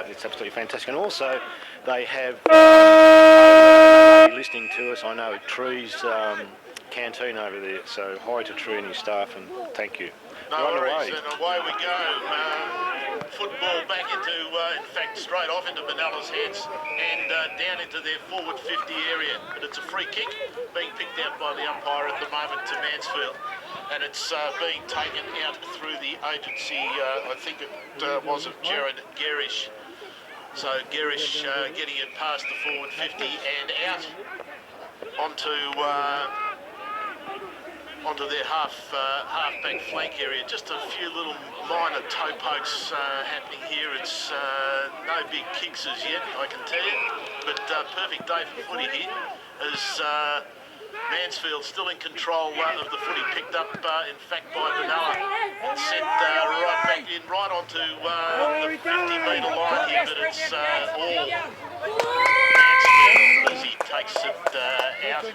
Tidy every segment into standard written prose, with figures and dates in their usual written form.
it's absolutely fantastic. And also, they have listening to us. I know Tree's canteen over there. So hi to Tree and his staff, and thank you. No worries, and away we go. Football back into, in fact, straight off into Benalla's heads and down into their forward 50 area. But it's a free kick being picked out by the umpire at the moment to Mansfield. And it's being taken out through the agency, I think it was of Jared Gerish. So Gerish getting it past the forward 50 and out onto their half-back flank area. Just a few little minor toe pokes happening here. It's no big kicks as yet, I can tell you, but perfect day for footy here as Mansfield still in control of the footy, picked up in fact by Benalla and sent right back in, right onto the 50-metre line here, but it's all Mansfield as he takes it out and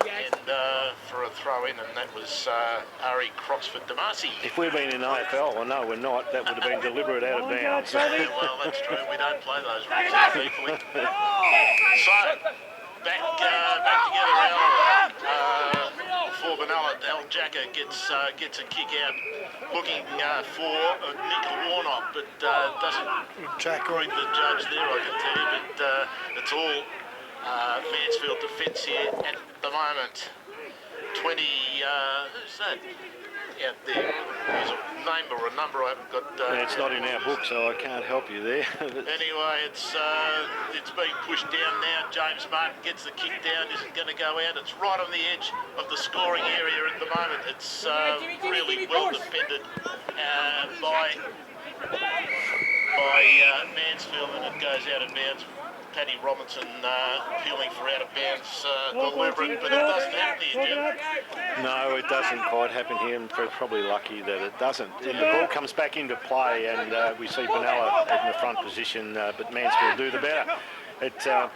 for a throw in, and that was Ari Croxford-Damasi. If we'd been in AFL, well, no, we're not, that would have been deliberate out of bounds. Well, that's true, we don't play those rules equally. So, back together, for Benalla. Al Jacka gets a kick out, looking for Nick Warnock, but doesn't read the judge there, I can tell you. But it's all Mansfield defence here at the moment. 20, who's that out there? There's a name or a number I haven't got. It's not in our book, so I can't help you there. Anyway, it's being pushed down now. James Martin gets the kick down. Isn't going to go out. It's right on the edge of the scoring area at the moment. It's really well defended by Mansfield, and it goes out of bounds. Paddy Robinson appealing for out of bounds deliberate, but it doesn't happen here, Jim. No, it doesn't quite happen here, and we're probably lucky that it doesn't. And the ball comes back into play, and we see Benalla in the front position, but Mansfield do the better.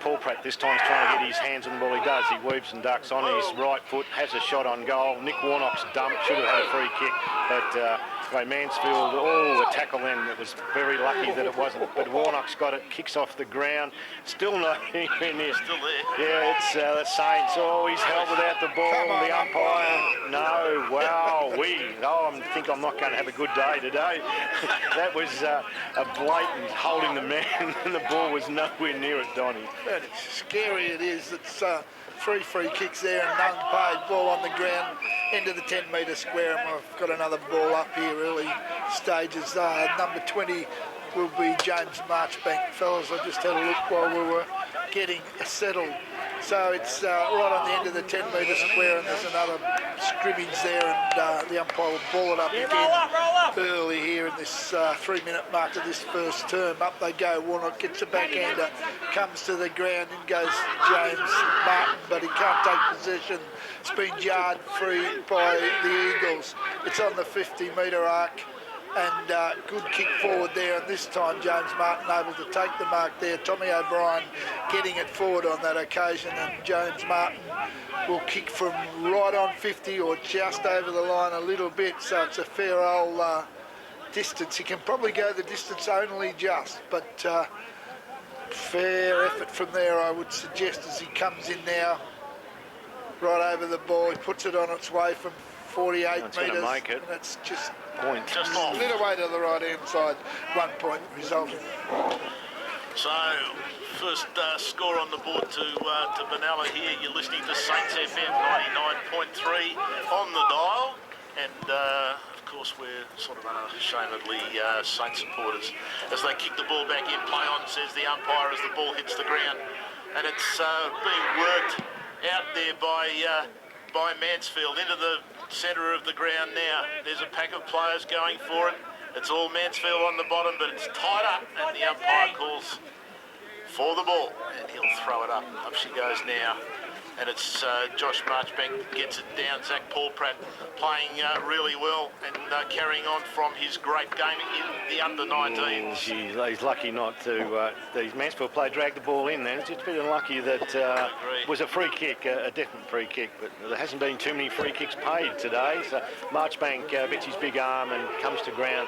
Paul Pratt this time's trying to get his hands on the ball. He does. He weaves and ducks on his right foot, has a shot on goal. Nick Warnock's dumped, should have had a free kick, but Mansfield, a tackle then. It was very lucky that it wasn't. But Warnock's got it, kicks off the ground. Still not anywhere near. Still there. Yeah, it's the Saints. Oh, he's held without the ball. The umpire. No, wow. I think I'm not going to have a good day today. That was a blatant holding the man, and the ball was nowhere near it, Donny. And scary it is. It's 3 free kicks there and none paid. Ball on the ground into the 10-metre square, and we've got another ball up here early stages. Number 20 will be James Marchbank. Fellas, I just had a look while we were getting settled. So it's right on the end of the 10-metre square, and there's another scrimmage there, and the umpire will ball it up again early here in this 3-minute mark of this first term. Up they go. Warnock gets a backhander, comes to the ground, and goes James Martin, but he can't take possession. It's been jarred free by the Eagles. It's on the 50-metre arc. And good kick forward there, and this time James Martin able to take the mark there. Tommy O'Brien getting it forward on that occasion, and James Martin will kick from right on 50 or just over the line a little bit, so it's a fair old distance. He can probably go the distance only just, but fair effort from there, I would suggest, as he comes in now. Right over the ball, he puts it on its way from 48 metres, make it. and it's just off. A little way to the right-hand side, 1 point resulting. So, first score on the board to Benalla here. You're listening to Saints FM 99.3 on the dial, and of course we're sort of unashamedly Saints supporters as they kick the ball back in. Play on, says the umpire, as the ball hits the ground, and it's being worked out there by Mansfield into the centre of the ground now. There's a pack of players going for it. It's all Mansfield on the bottom, but it's tied up, and the umpire calls for the ball, and he'll throw it up. Up she goes now, and it's Josh Marchbank gets it down. Zach Paul Pratt playing really well and carrying on from his great game in the under-19s. He's lucky not to. The Mansfield player dragged the ball in there. It's just a bit unlucky that it was a free kick, a definite free kick, but there hasn't been too many free kicks paid today. So Marchbank bets his big arm and comes to ground.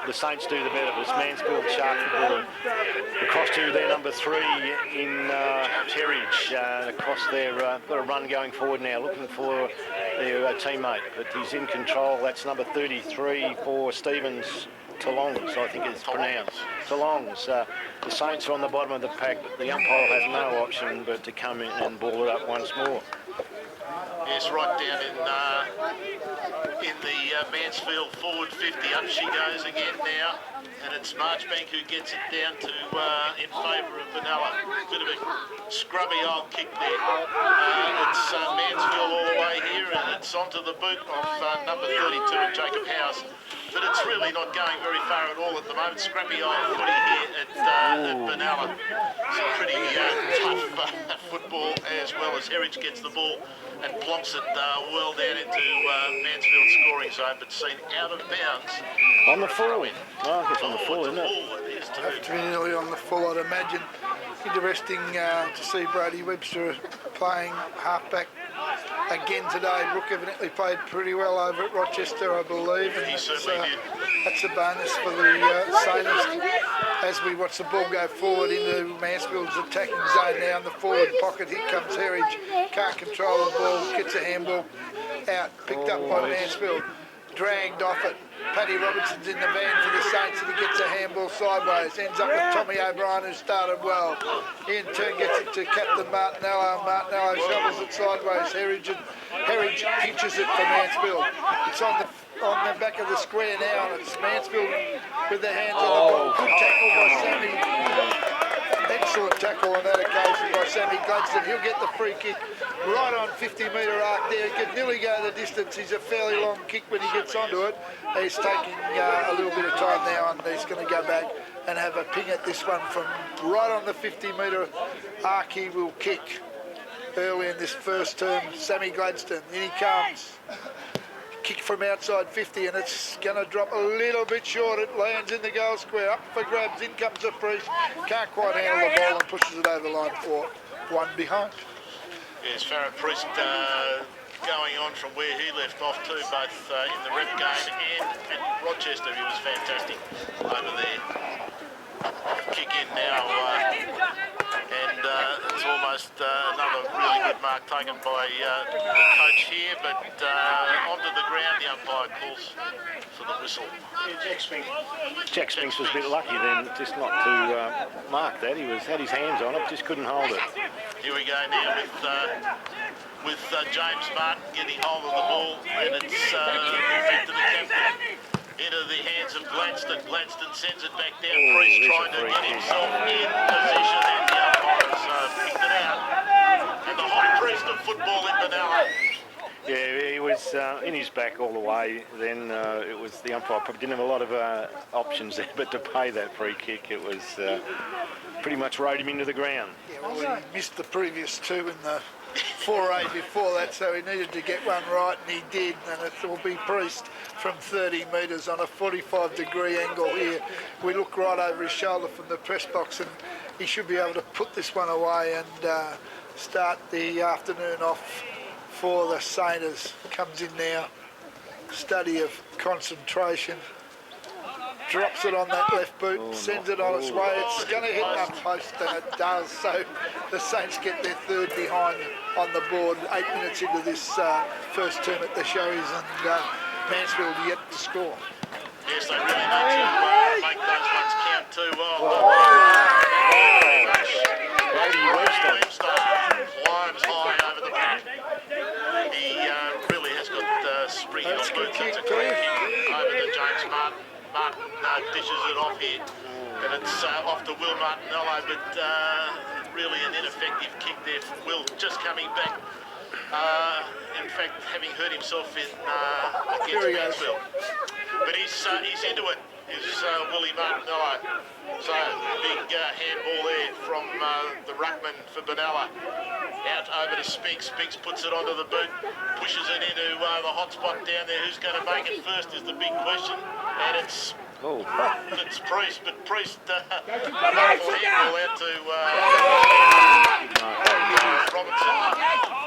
The Saints do the better, but it's Mansfield shark the ball across to their number 3 in Terridge across their, got a run going forward now, looking for their teammate, but he's in control. That's number 33 for Stevens. Talongs, I think it's pronounced. Talongs. The Saints are on the bottom of the pack, but the umpire has no option but to come in and ball it up once more. Yes, right down in the Mansfield forward 50. Up she goes again now, and it's Marchbank who gets it down to in favour of Benalla. Bit of a scrubby old kick there. It's Mansfield all the way here, and it's onto the boot of number 32 of Jacob House. But it's really not going very far at all at the moment. Scrappy old footy here at Benalla. Some pretty tough football, as well as Herridge gets the ball and plonks it well down into Mansfield's scoring zone, but seen out of bounds. On the full. Oh, it's on the full, isn't it? It is too. Have to be nearly on the full, I'd imagine. Interesting to see Brady Webster playing halfback again today. Brooke evidently played pretty well over at Rochester, I believe. And He certainly did. That's a bonus for the Saints as we watch the ball go forward into Mansfield's attacking zone now in the forward pocket. Here comes Herridge, can't control the ball, gets a handball out, picked up by Mansfield, dragged off it. Paddy Robertson's in the van for the Saints and he gets a handball sideways. Ends up with Tommy O'Brien, who started well. He in turn gets it to Captain Martinello, and Martinello shovels it sideways. Herridge pitches it for Mansfield. It's on the back of the square now, and it's Mansfield with their hands on the ball. Good tackle by Sammy. Excellent tackle on that occasion by Sammy Gladstone. He'll get the free kick right on 50-metre arc there. He could nearly go the distance. He's a fairly long kick when he gets onto it. He's taking a little bit of time now, and he's going to go back and have a ping at this one from right on the 50-metre arc. He will kick early in this first term. Sammy Gladstone, in he comes. Kick from outside 50, and it's going to drop a little bit short. It lands in the goal square. Up for grabs. In comes the Priest. Can't quite handle the ball and pushes it over the line for one behind. Yes, Farrah Priest going on from where he left off too, both in the rep game and at Rochester. He was fantastic over there. Kick in now, and it's almost another really good mark taken by the coach here, but onto the ground the umpire calls for the whistle. Jack Spinks was a bit lucky then, just not to mark that. He had his hands on it, just couldn't hold it. Here we go now with James Martin getting hold of the ball, and it's back to the captain. Into the hands of Gladstone. Gladstone sends it back down. Priest trying to get himself in position, and the umpires picked it out. And the high priest of football in Benalla. Yeah, he was in his back all the way. Then it was the umpire probably didn't have a lot of options there, but to pay that free kick, it was pretty much rode him into the ground. Yeah, well, he missed the previous two in the foray before that, so he needed to get one right, and he did. And it will be Priest from 30 metres on a 45-degree angle here. We look right over his shoulder from the press box, and he should be able to put this one away and start the afternoon off for the Saints. Comes in now, study of concentration. Drops it on that left boot, sends it on its way. It's going to hit that post, and it does. So the Saints get their third behind on the board. 8 minutes into this first term at the Showies, and Mansfield yet to score. Yes, they really need to make those ones count too. Brady Webster climbs high over the back. He really has got spring on boots. It's a great kick over to James Martin. Martin dishes it off here, and it's off to Will Martinello, but really an ineffective kick there from Will, just coming back. In fact, having hurt himself in against Mansfield. But he's into it, is Willie Martinello. So, big handball there from the ruckman for Benalla. Out over to Spinks. Spinks puts it onto the boot, pushes it into the hot spot down there. Who's going to make it first is the big question. And it's Priest, but Priest wonderful handball out to Robinson.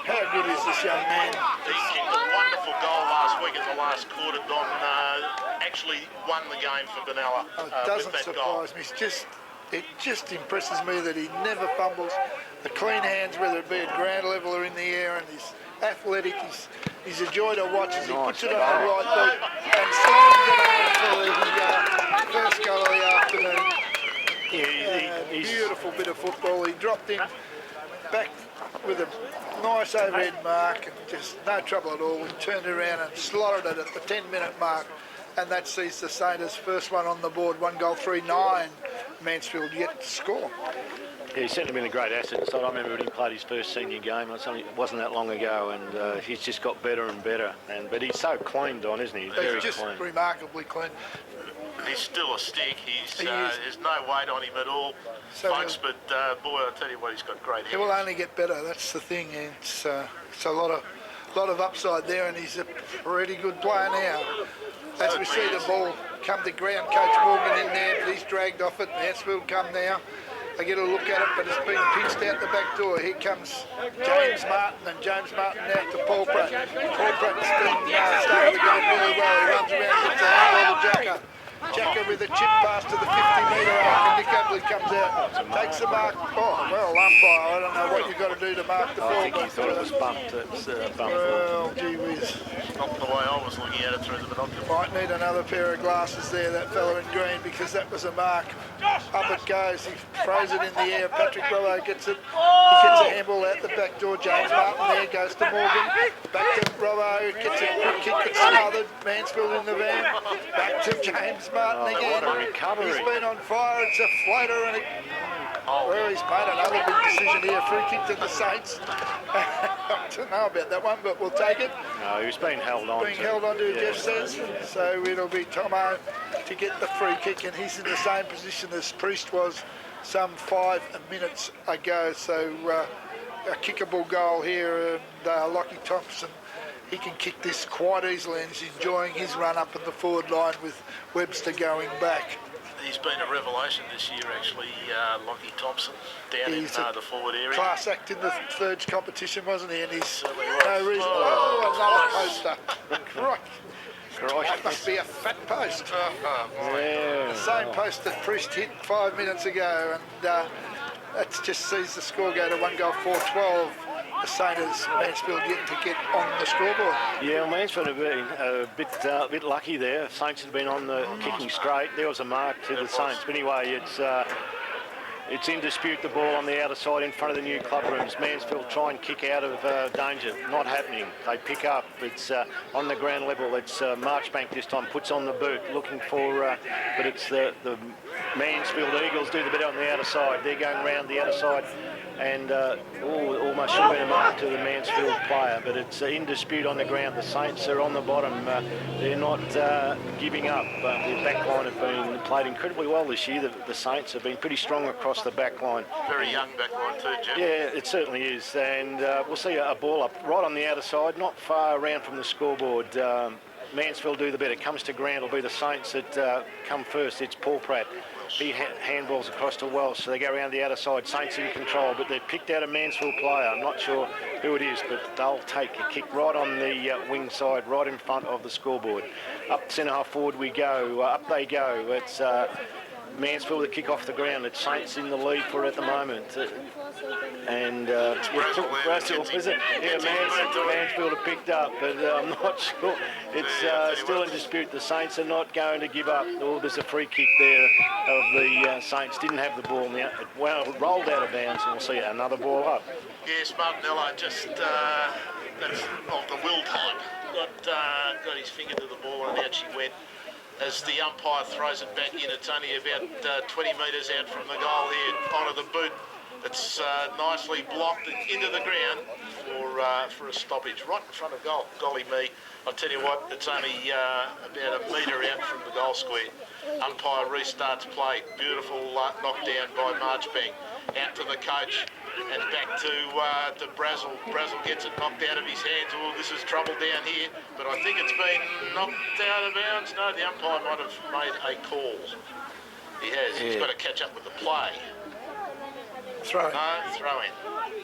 How good is this young man? He kicked a wonderful goal last week in the last quarter. Don actually won the game for Benalla. It doesn't with that goal. surprise me. It's just it just impresses me that he never fumbles. The clean hands, whether it be at ground level or in the air, and he's athletic. He's a joy to watch as he puts it on the right foot and slams it home for the first goal of the afternoon. He's Beautiful bit of football. He dropped in back with a nice overhead mark and just no trouble at all. He turned around and slotted it at the 10-minute mark, and that sees the Saints' first one on the board. 1 goal, 3-9. Mansfield yet to score. Yeah, he's certainly been a great asset. So I remember when he played his first senior game. It wasn't that long ago, and he's just got better and better. But he's so clean, Don, isn't he? He's very just clean. Remarkably clean. He's still a stick. There's no weight on him at all, So folks. But boy, I'll tell you what, he's got great He hands. will only get better. That's the thing. It's a lot of upside there, and he's a pretty good player now. As we see the ball come to ground, Coach Morgan in there, but he's dragged off it. Mansfield come now. They get a look at it, but it's been pinched out the back door. Here comes James Martin, and James Martin out to Paul Pratt. Paul Pratt's been started the game really well. He runs around, gets a handball to Jacker. Jacker with a chip pass to the 50-metre arc, and Nick Abley comes out, takes the mark. Oh, well, umpire, I don't know what you've got to do to mark the ball. I think he thought it was bumped. It's bumped. Well, gee whiz. Not the way I was looking at it through the binoculars. Might need another pair of glasses there, that fella in green, because that was a mark. Up it goes. He throws it in the air. Patrick Robbo gets it. He gets a handball out the back door. James Martin there goes to Morgan. Back to Robbo. Gets a quick kick. It's smothered. Mansfield in the van. Back to James Martin again. What a recovery. He's been on fire. It's a floater, and well, he's made another big decision here. Free kick to the Saints. I don't know about that one, but we'll take it. No, he was being held on. Being held on to, yeah. Jeff says. So it'll be Tomo to get the free kick, and he's in the same position as Priest was some 5 minutes ago. So a kickable goal here, and Lockie Thompson, he can kick this quite easily, and he's enjoying his run up in the forward line with Webster going back. He's been a revelation this year, actually, Lockie Thompson, down He's in the forward area. Class act in the third competition, wasn't he? And he's Certainly was. no reason. Oh, another poster. Right. That must be a fat post. Yeah. The same post that Priest hit 5 minutes ago, and that just sees the score go to 1 goal, 4-12. The Saints, Mansfield yet to get on the scoreboard. Yeah, well, Mansfield have been a bit lucky there. Saints have been on the kicking straight. There was a mark to the Saints. But anyway, it's in dispute, the ball on the outer side in front of the new club rooms. Mansfield try and kick out of danger. Not happening. They pick up. It's on the ground level. It's Marchbank this time. Puts on the boot, looking for... but it's the Mansfield Eagles do the bit on the outer side. They're going round the outer side. And almost should have been a mark to the Mansfield player, but it's in dispute on the ground. The Saints are on the bottom. They're not giving up. The back line have been played incredibly well this year. The Saints have been pretty strong across the back line. Very young back line too, Jim. Yeah, it certainly is. And we'll see a ball up right on the outer side, not far around from the scoreboard. Mansfield do the bit. It comes to ground. It'll be the Saints that come first. It's Paul Pratt. He handballs across to Welsh, so they go around the outer side. Saints in control, but they've picked out a Mansfield player. I'm not sure who it is, but they'll take a kick right on the wing side, right in front of the scoreboard. Up centre half forward we go. Up they go. It's Mansfield that kick off the ground. It's Saints in the lead for it at the moment. And Brazil, is it? Yeah, Mansfield have picked up, but I'm not sure. It's still in dispute. The Saints are not going to give up. Oh, there's a free kick there of the Saints. Didn't have the ball now. It rolled out of bounds, and we'll see another ball up. Yes, Benalla just that's of the will type. Got his finger to the ball, and out she went. As the umpire throws it back in, it's only about 20 metres out from the goal here, onto the boot. It's nicely blocked into the ground for a stoppage right in front of goal. Golly me, I'll tell you what, it's only about a metre out from the goal square. Umpire restarts play. Beautiful knockdown by Marchbank. Out to the coach and back to Brazil. Brazil gets it knocked out of his hands. Oh, this is trouble down here, but I think it's been knocked out of bounds. No, the umpire might have made a call. He has. Yeah. He's got to catch up with the play. Throw in. No, throw in.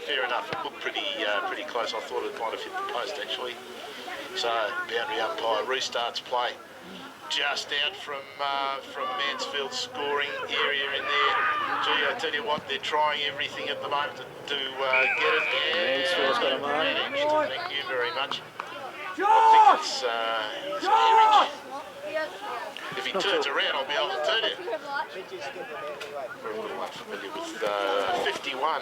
Fair enough. It looked pretty close. I thought it might have hit the post actually. So boundary umpire restarts play. just out from Mansfield's scoring area in there. Gee, I tell you what, they're trying everything at the moment to get it. Yeah, Mansfield's got a mark. managed. Thank you very much. I think it's Eric. If he turns around, I'll be able to tell you. We're not familiar with 51. 51.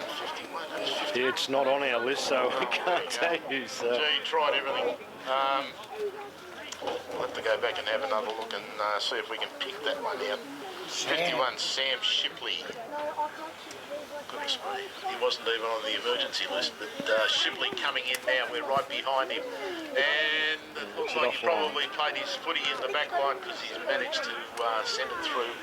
That's 50. Yeah, it's not on our list, so we can't tell you. So. Gee, tried everything. We'll have to go back and have another look and see if we can pick that one out. 51, Sam Shipley. Goodness me, he wasn't even on the emergency list, but Shipley coming in now, we're right behind him. And it looks like he probably played his footy in the back line because he's managed to send it through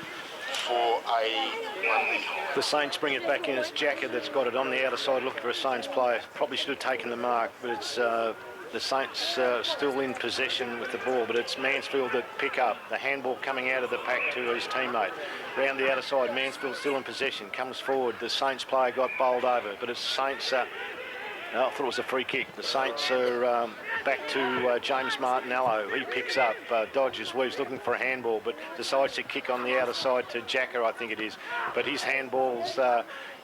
for a 1 behind. The Saints bring it back in. It's Jacker that's got it on the outer side looking for a Saints player. Probably should have taken the mark, but it's the Saints still in possession with the ball, but it's Mansfield that pick up. The handball coming out of the pack to his teammate. Round the outer side, Mansfield still in possession. Comes forward. The Saints player got bowled over, but it's Saints... I thought it was a free kick. The Saints are back to James Martinello. He picks up, dodges, weaves, looking for a handball, but decides to kick on the outer side to Jacker, I think it is. But his handball's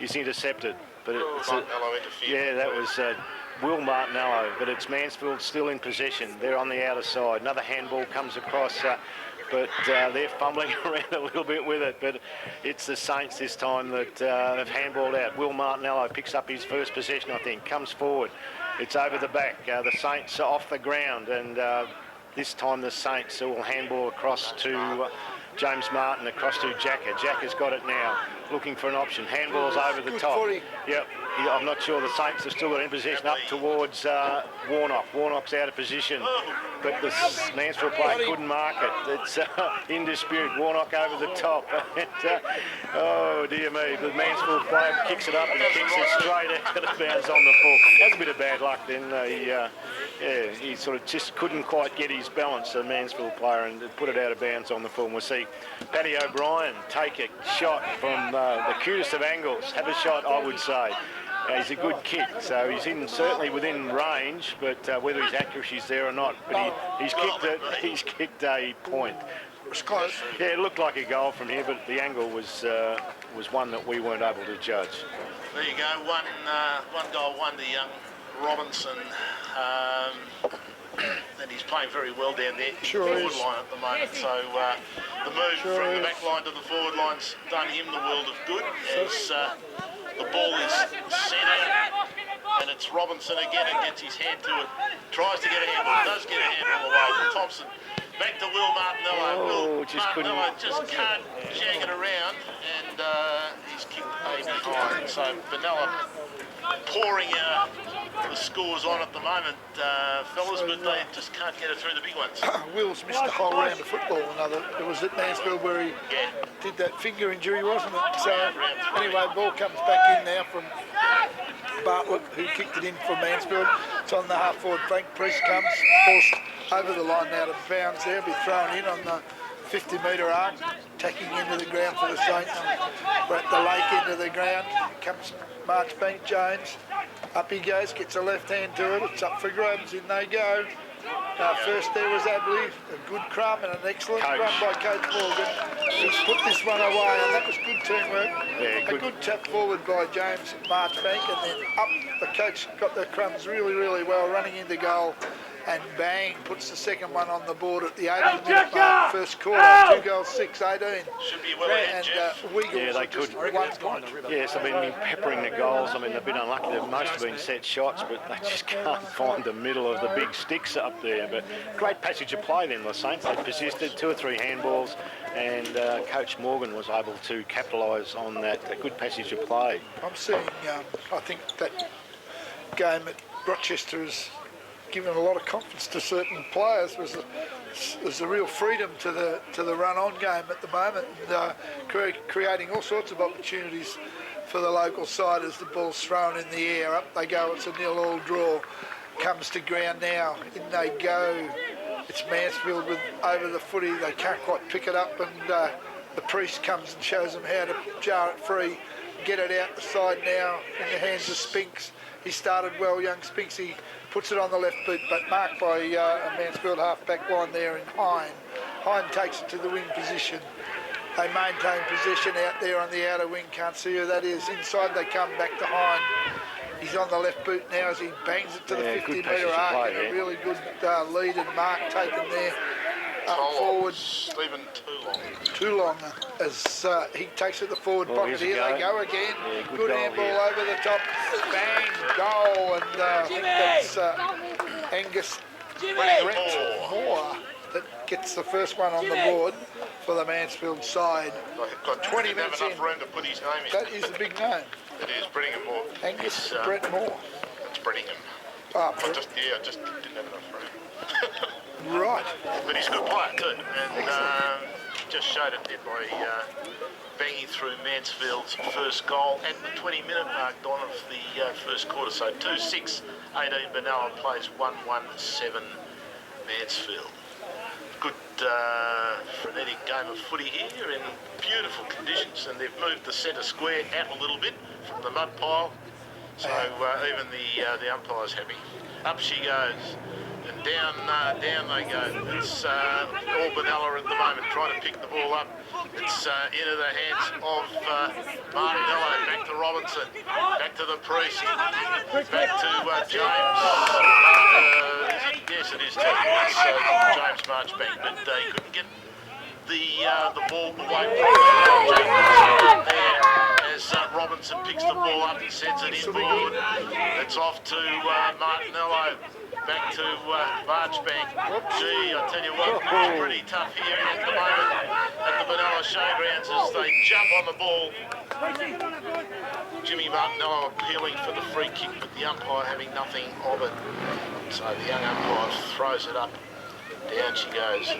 is intercepted. But Martinello interfered. yeah, that was Will Martinello, but it's Mansfield still in possession. They're on the outer side. Another handball comes across, but they're fumbling around a little bit with it. But it's the Saints this time that have handballed out. Will Martinello picks up his first possession, I think, comes forward. It's over the back. The Saints are off the ground, and this time the Saints will handball across to James Martin, across to Jacker. Jacker's got it now, looking for an option. Handball's over the top. Yep. I'm not sure the Saints have still got in position up towards Warnock. Warnock's out of position, but the Mansfield player couldn't mark it. It's in dispute. Warnock over the top. Oh dear me, the Mansfield player kicks it up and kicks it straight out of bounds on the full. That's a bit of bad luck then. He sort of just couldn't quite get his balance, the Mansfield player, and put it out of bounds on the full. And we'll see Paddy O'Brien take a shot from the cutest of angles. Have a shot, I would say. He's a good kick, so he's certainly within range, but whether his accuracy's there or not, but he's kicked a point. It was close. Yeah, it looked like a goal from here, but the angle was one that we weren't able to judge. There you go, one goal, one to young Robinson, and he's playing very well down there, forward line at the moment. So the move from the back line to the forward line's done him the world of good. As the ball is sent out, and it's Robinson again and gets his hand to it. Tries to get a handball, does get a handball away. Thompson back to Will Martinello. Will Martinello just can't jag it around, and he's kicked a behind. So Benalla pouring the scores on at the moment, fellas, but they just can't get it through the big ones. Will's missed a whole round of football. It was at Mansfield where he did that finger injury, wasn't it? So anyway, ball comes back in now from Bartlett, who kicked it in for Mansfield. It's on the half-forward flank. Priest comes, forced over the line now to bounds there, be thrown in on the 50-metre arc, tacking into the ground for the Saints. We're at the lake end of the ground. Comes Marchbank Jones. Up he goes, gets a left hand to it. It's up for grabs, in they go. First there was Abley, a good crumb and an excellent run by Coach Morgan. He's put this one away, and that was good teamwork. Yeah, a good tap forward by James Marchbank, and then up the coach got the crumbs really, really well, running into goal. And bang, puts the second one on the board at the 18th mark. First quarter, 2 goals, 6-18. Should be well ahead, Jeff. Wiggles they could. 1 point. Yes, they've been peppering the goals. I mean, they've been unlucky. They've mostly been set shots, but they just can't find the middle of the big sticks up there. But great passage of play then, the Saints. They persisted, 2 or 3 handballs, and Coach Morgan was able to capitalise on that. A good passage of play. I'm seeing, I think that game at Rochester has given a lot of confidence to certain players. There's a real freedom to the run-on game at the moment, and creating all sorts of opportunities for the local side as the ball's thrown in the air. Up they go, it's a 0-0 draw. Comes to ground now, in they go. It's Mansfield with over the footy. They can't quite pick it up, and the Priest comes and shows them how to jar it free. Get it out the side now in the hands of Spinks. He started well, young Spinks. He puts it on the left boot, but marked by a Mansfield half-back line there in Hine. Hine takes it to the wing position. They maintain possession out there on the outer wing. Can't see who that is. Inside they come back to Hine. He's on the left boot now as he bangs it to the 50-metre arc. And a really good lead and mark taken there. Up forward. Stephen Too long as he takes it to the forward pocket. Here they go again. Yeah, good handball over the top. Bang, goal. And I think that's Angus Moore that gets the first one on the board for the Mansfield side. 20 minutes in. Enough room to put his name in. That is a big name. It is Brittingham Moore. Angus Brett Moore. It's Brittingham. Oh, I just didn't have enough room. right. But he's a good player too, and just showed it there by banging through Mansfield's first goal at the 20-minute mark, Don, of the first quarter. So 2-6, 18 Benalla plays 1-1-7 Mansfield. Good frenetic game of footy here in beautiful conditions, and they've moved the centre square out a little bit from the mud pile, so even the umpire's happy. Up she goes, and down they go. It's all Benalla at the moment, trying to pick the ball up. It's into the hands of Martinello, back to Robinson, back to the Priest, back to James. Yes, it is James Marchbank, but he couldn't get the ball away from James there as Robinson picks the ball up and sends it inboard. It's off to Martinello, back to Marchbank. Gee, I tell you what, it's pretty tough here at the moment at the Benalla Showgrounds as they jump on the ball. Jimmy Martinello appealing for the free kick, but the umpire having nothing of it. So the young umpire throws it up. Down she goes.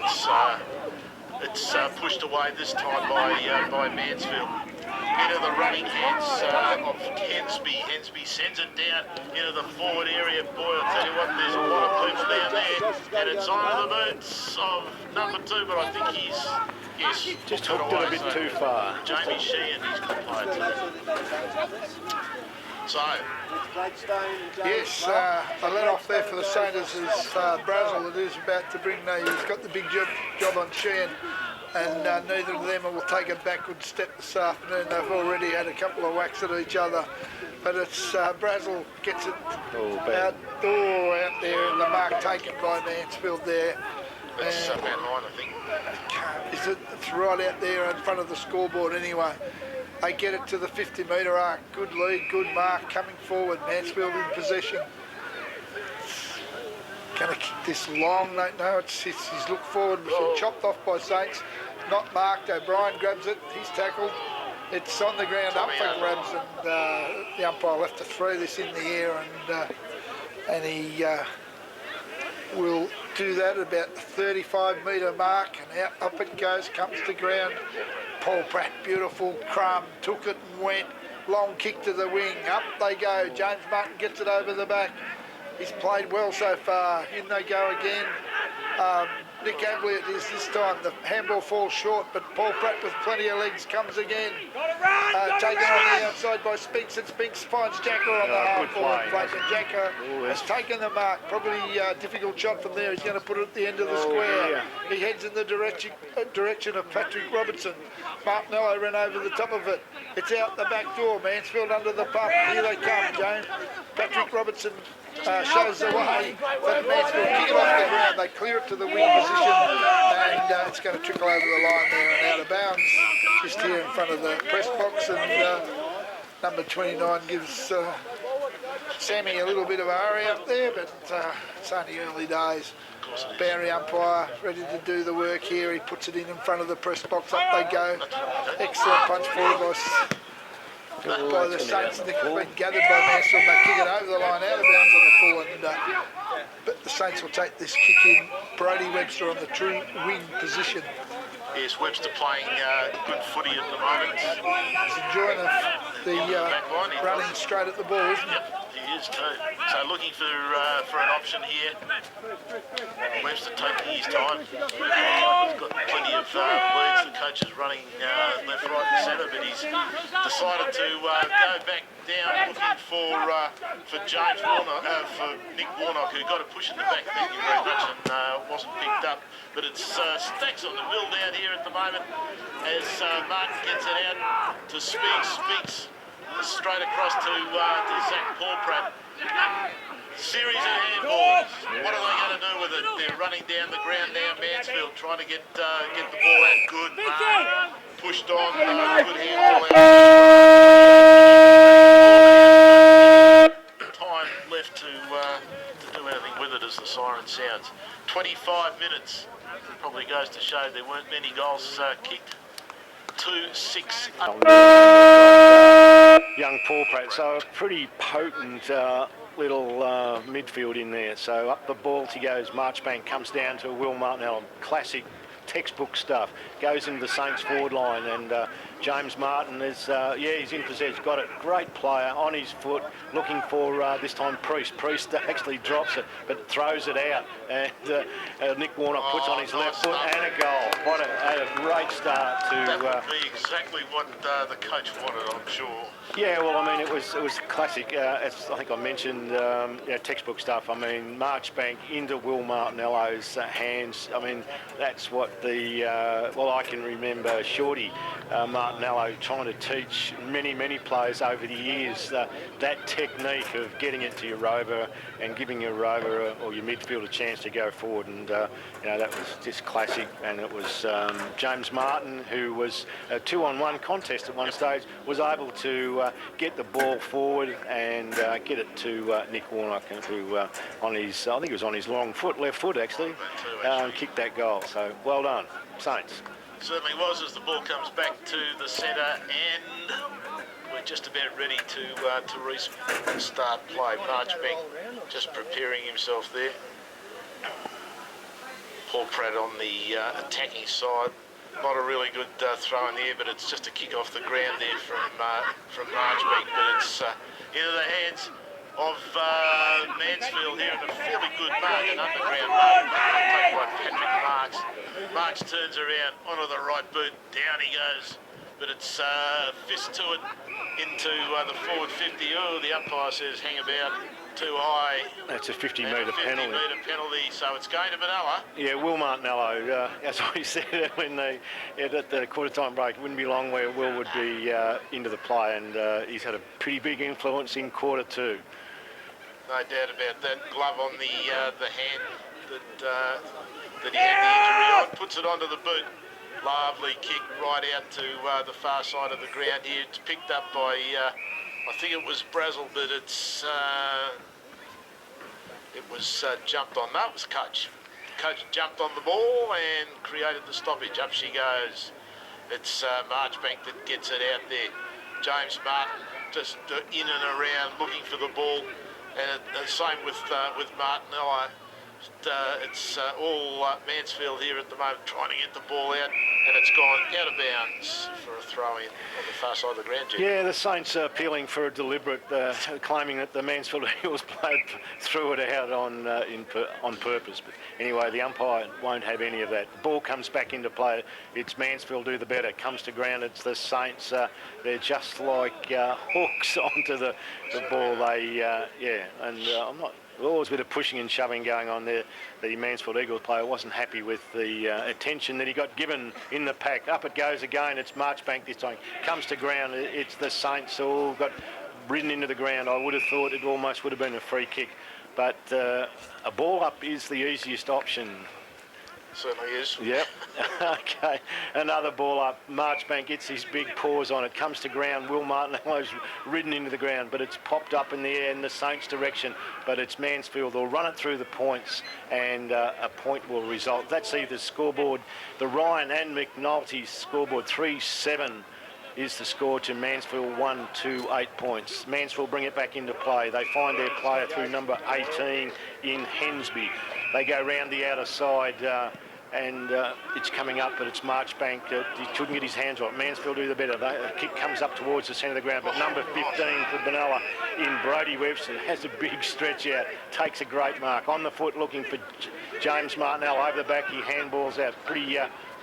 It's pushed away this time by Mansfield. Into the running hands of Hensby. Hensby sends it down into the forward area. Boy, I'll tell you what, there's a lot of people down there. And it's on the boots of number 2, but I think he's just hooked it a bit too far. Jamie Sheehan, he's good player too. So, yes, a let off there for the Saints is Brazel. It is about to bring he's got the big job on Sheehan, and neither of them will take a backward step this afternoon. They've already had a couple of whacks at each other, but it's Brazel gets it out there, and the mark taken by Mansfield there. it's about 9, I think. It's right out there in front of the scoreboard anyway. They get it to the 50-metre arc. Good lead, good mark coming forward. Mansfield in possession. Going to kick this long. No, he's looked forward. Chopped off by Saints. Not marked. O'Brien grabs it. He's tackled. It's on the ground up for grabs, and the umpire left to throw this in the air, and he will do that at about the 35-metre mark, and up it goes, comes to ground. Paul Pratt, beautiful crumb, took it and went. Long kick to the wing, up they go. James Martin gets it over the back. He's played well so far. In they go again. Nick Abley it is this time. The handball falls short, but Paul Pratt with plenty of legs comes again. Taken on the outside by Spinks, and Spinks finds Jacka on the half-forward plate, and Jacka has taken the mark. Probably a difficult shot from there. He's going to put it at the end of the square. He heads in the direction of Patrick Robertson. Martinello ran over the top of it. It's out the back door. Mansfield under the pump. Here they come, James. Patrick Robertson shows the way, but Mansfield kick it off the ground. They clear it to the wing position, and it's going to trickle over the line there and out of bounds, just here in front of the press box. And number 29 gives Sammy a little bit of a hurry up there, but it's only early days. Boundary umpire ready to do the work here. He puts it in front of the press box. Up they go. Excellent punch forward by the Saints. It's been gathered by Mansfield. They kick it over the line, out of bounds on the full, and but the Saints will take this kick in. Brody Webster on the true wing position. Yes, Webster playing good footy at the moment. He's enjoying the running straight at the ball, isn't he? Yep, he is too. So looking for an option here. Webster taking his time. He's got plenty of leads. The coach is running left, right and centre, but he's decided to go back down looking for James Warnock, for Nick Warnock, who got a push in the back, thank you very much, and wasn't picked up. But it's Stacks on the mill down here at the moment as Martin gets it out to Speaks straight across to Zach Paulpratt. Series of handballs. What are they going to do with it? They're running down the ground now. Mansfield trying to get the ball out. Good. Pushed on. Good handball out. Time left to do anything with it as the siren sounds. 25 minutes. Probably goes to show there weren't many goals kicked. 2-6 up. Young Paul Pratt, so a pretty potent little midfield in there. So up the ball he goes. Marchbank comes down to Will Martinello. Classic textbook stuff. Goes into the Saints forward line, and James Martin is, he's in possession. Got it. Great player on his foot, looking for this time Priest. Priest actually drops it, but throws it out. And Nick Warnock puts on his left foot and a goal. What a great start to. That would be exactly what the coach wanted, I'm sure. Yeah, well, I mean, it was classic. As I think I mentioned, textbook stuff. I mean, Marchbank into Will Martinello's hands. I mean, that's what the I can remember Shorty Martinello trying to teach many players over the years that technique of getting it to your rover and giving your rover or your midfield a chance to go forward, and that was just classic. And it was James Martin, who was a 2-on-1 contest at one stage, was able to get the ball forward and get it to Nick Warnock, who on his, I think it was on his long foot, left foot actually, kicked that goal. So well done, Saints. Certainly was, as the ball comes back to the centre, and we're just about ready to restart play. Marchbank just preparing himself there. Paul Pratt on the attacking side. Not a really good throw in the air, but it's just a kick off the ground there from Marchbank. But it's into the hands of Mansfield here, and a fairly good mark, an underground mark, taken by Patrick Marks. Marks turns around onto the right boot, down he goes, but it's fist to it into the forward 50. Oh, the umpire says hang about, too high. That's a 50-metre penalty. 50-metre penalty, so it's going to Benalla. Yeah, Will Martinello, as I said when at the quarter-time break, it wouldn't be long where Will would be into the play, and he's had a pretty big influence in quarter two. No doubt about that. Glove on the hand that he had the injury on. Puts it onto the boot. Lovely kick right out to the far side of the ground here. It's picked up by, I think it was Brazel, but it was jumped on. No, it was Coach. Coach jumped on the ball and created the stoppage. Up she goes. It's Marchbank that gets it out there. James Martin just in and around looking for the ball. And the same with Martinello. It's all Mansfield here at the moment trying to get the ball out, and it's gone out of bounds for a throw-in on the far side of the ground. Yeah, the Saints are appealing for a deliberate, claiming that the Mansfield Eagles played threw it out on purpose. But anyway, the umpire won't have any of that. The ball comes back into play. It's Mansfield do the better. Comes to ground. It's the Saints. They're just like hooks onto the ball. I'm not. Always a bit of pushing and shoving going on there. The Mansfield Eagles player wasn't happy with the attention that he got given in the pack. Up it goes again. It's Marchbank this time. Comes to ground. It's the Saints all got ridden into the ground. I would have thought it almost would have been a free kick. But a ball up is the easiest option. Certainly is. Yep. Okay. Another ball up. Marchbank gets his big paws on it. Comes to ground. Will Martinello's ridden into the ground, but it's popped up in the air in the Saints' direction. But it's Mansfield. They'll run it through the points, and a point will result. That's either scoreboard. The Ryan and McNulty's scoreboard 3-7 is the score to Mansfield 1-2-8 points. Mansfield bring it back into play. They find their player through number 18 in Hensby. They go round the outer side. And it's coming up, but it's Marchbank. He couldn't get his hands on it. Mansfield do the better. The kick comes up towards the centre of the ground, but number 15 for Benalla in Brodie Webster has a big stretch out, takes a great mark. On the foot looking for James Martinello over the back, he handballs out. Pretty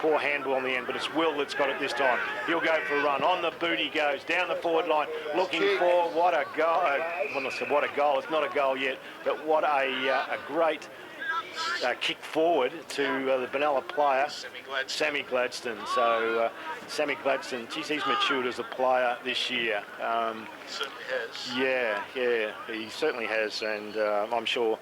poor handball on the end, but it's Will that's got it this time. He'll go for a run. On the boot he goes, down the forward line, looking for what a goal. Well, I said what a goal. It's not a goal yet, but what a great kick forward to the Benalla player, Sammy Gladstone. So Sammy Gladstone, geez, he's matured as a player this year. Certainly has. Yeah, he certainly has, and I'm sure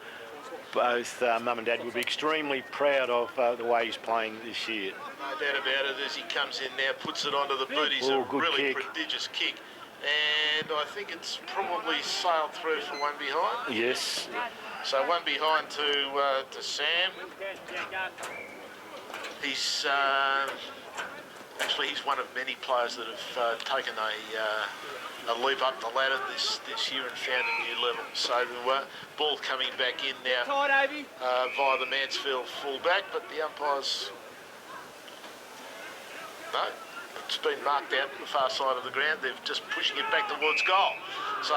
both Mum and Dad would be extremely proud of the way he's playing this year. No doubt about it. As he comes in now, puts it onto the boot. He's a really prodigious kick. And I think it's probably sailed through for one behind. Yes. So one behind to Sam. He's actually he's one of many players that have taken a leap up the ladder this year and found a new level. So ball coming back in now via the Mansfield fullback, but the umpires no. It's been marked out the far side of the ground. They're just pushing it back towards goal. So,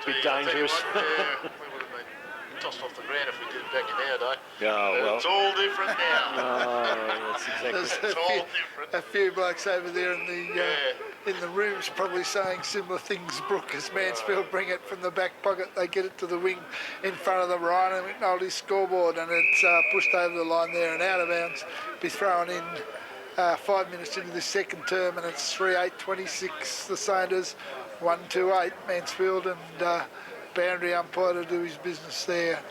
bit dangerous. We would have been tossed off the ground if we did it back in our day. Oh, well. It's all different now. Oh, that's exactly. It's all different. A few blokes over there in the rooms probably saying similar things, Brooke, as Mansfield bring it from the back pocket. They get it to the wing in front of the Ryan and McNulty scoreboard, and it's pushed over the line there and out of bounds. Be thrown in 5 minutes into the second term, and it's 3-8-26 the Saints, 1-2-8 Mansfield, and boundary umpire to do his business there in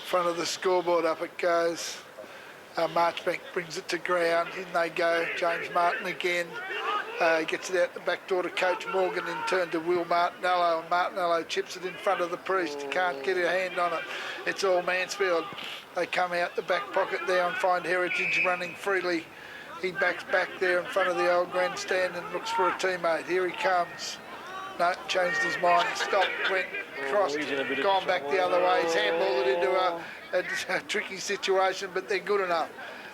front of the scoreboard. Up it goes. Marchbank brings it to ground. In they go. James Martin again. Gets it out the back door to Coach Morgan, in turn to Will Martinello, and Martinello chips it in front of the Priest. He can't get a hand on it. It's all Mansfield. They come out the back pocket there and find Heritage running freely. He backs back there in front of the old grandstand and looks for a teammate. Here he comes. No, changed his mind. Stopped, went, crossed, gone back the other way. He's handballed it into a tricky situation, but they're good enough.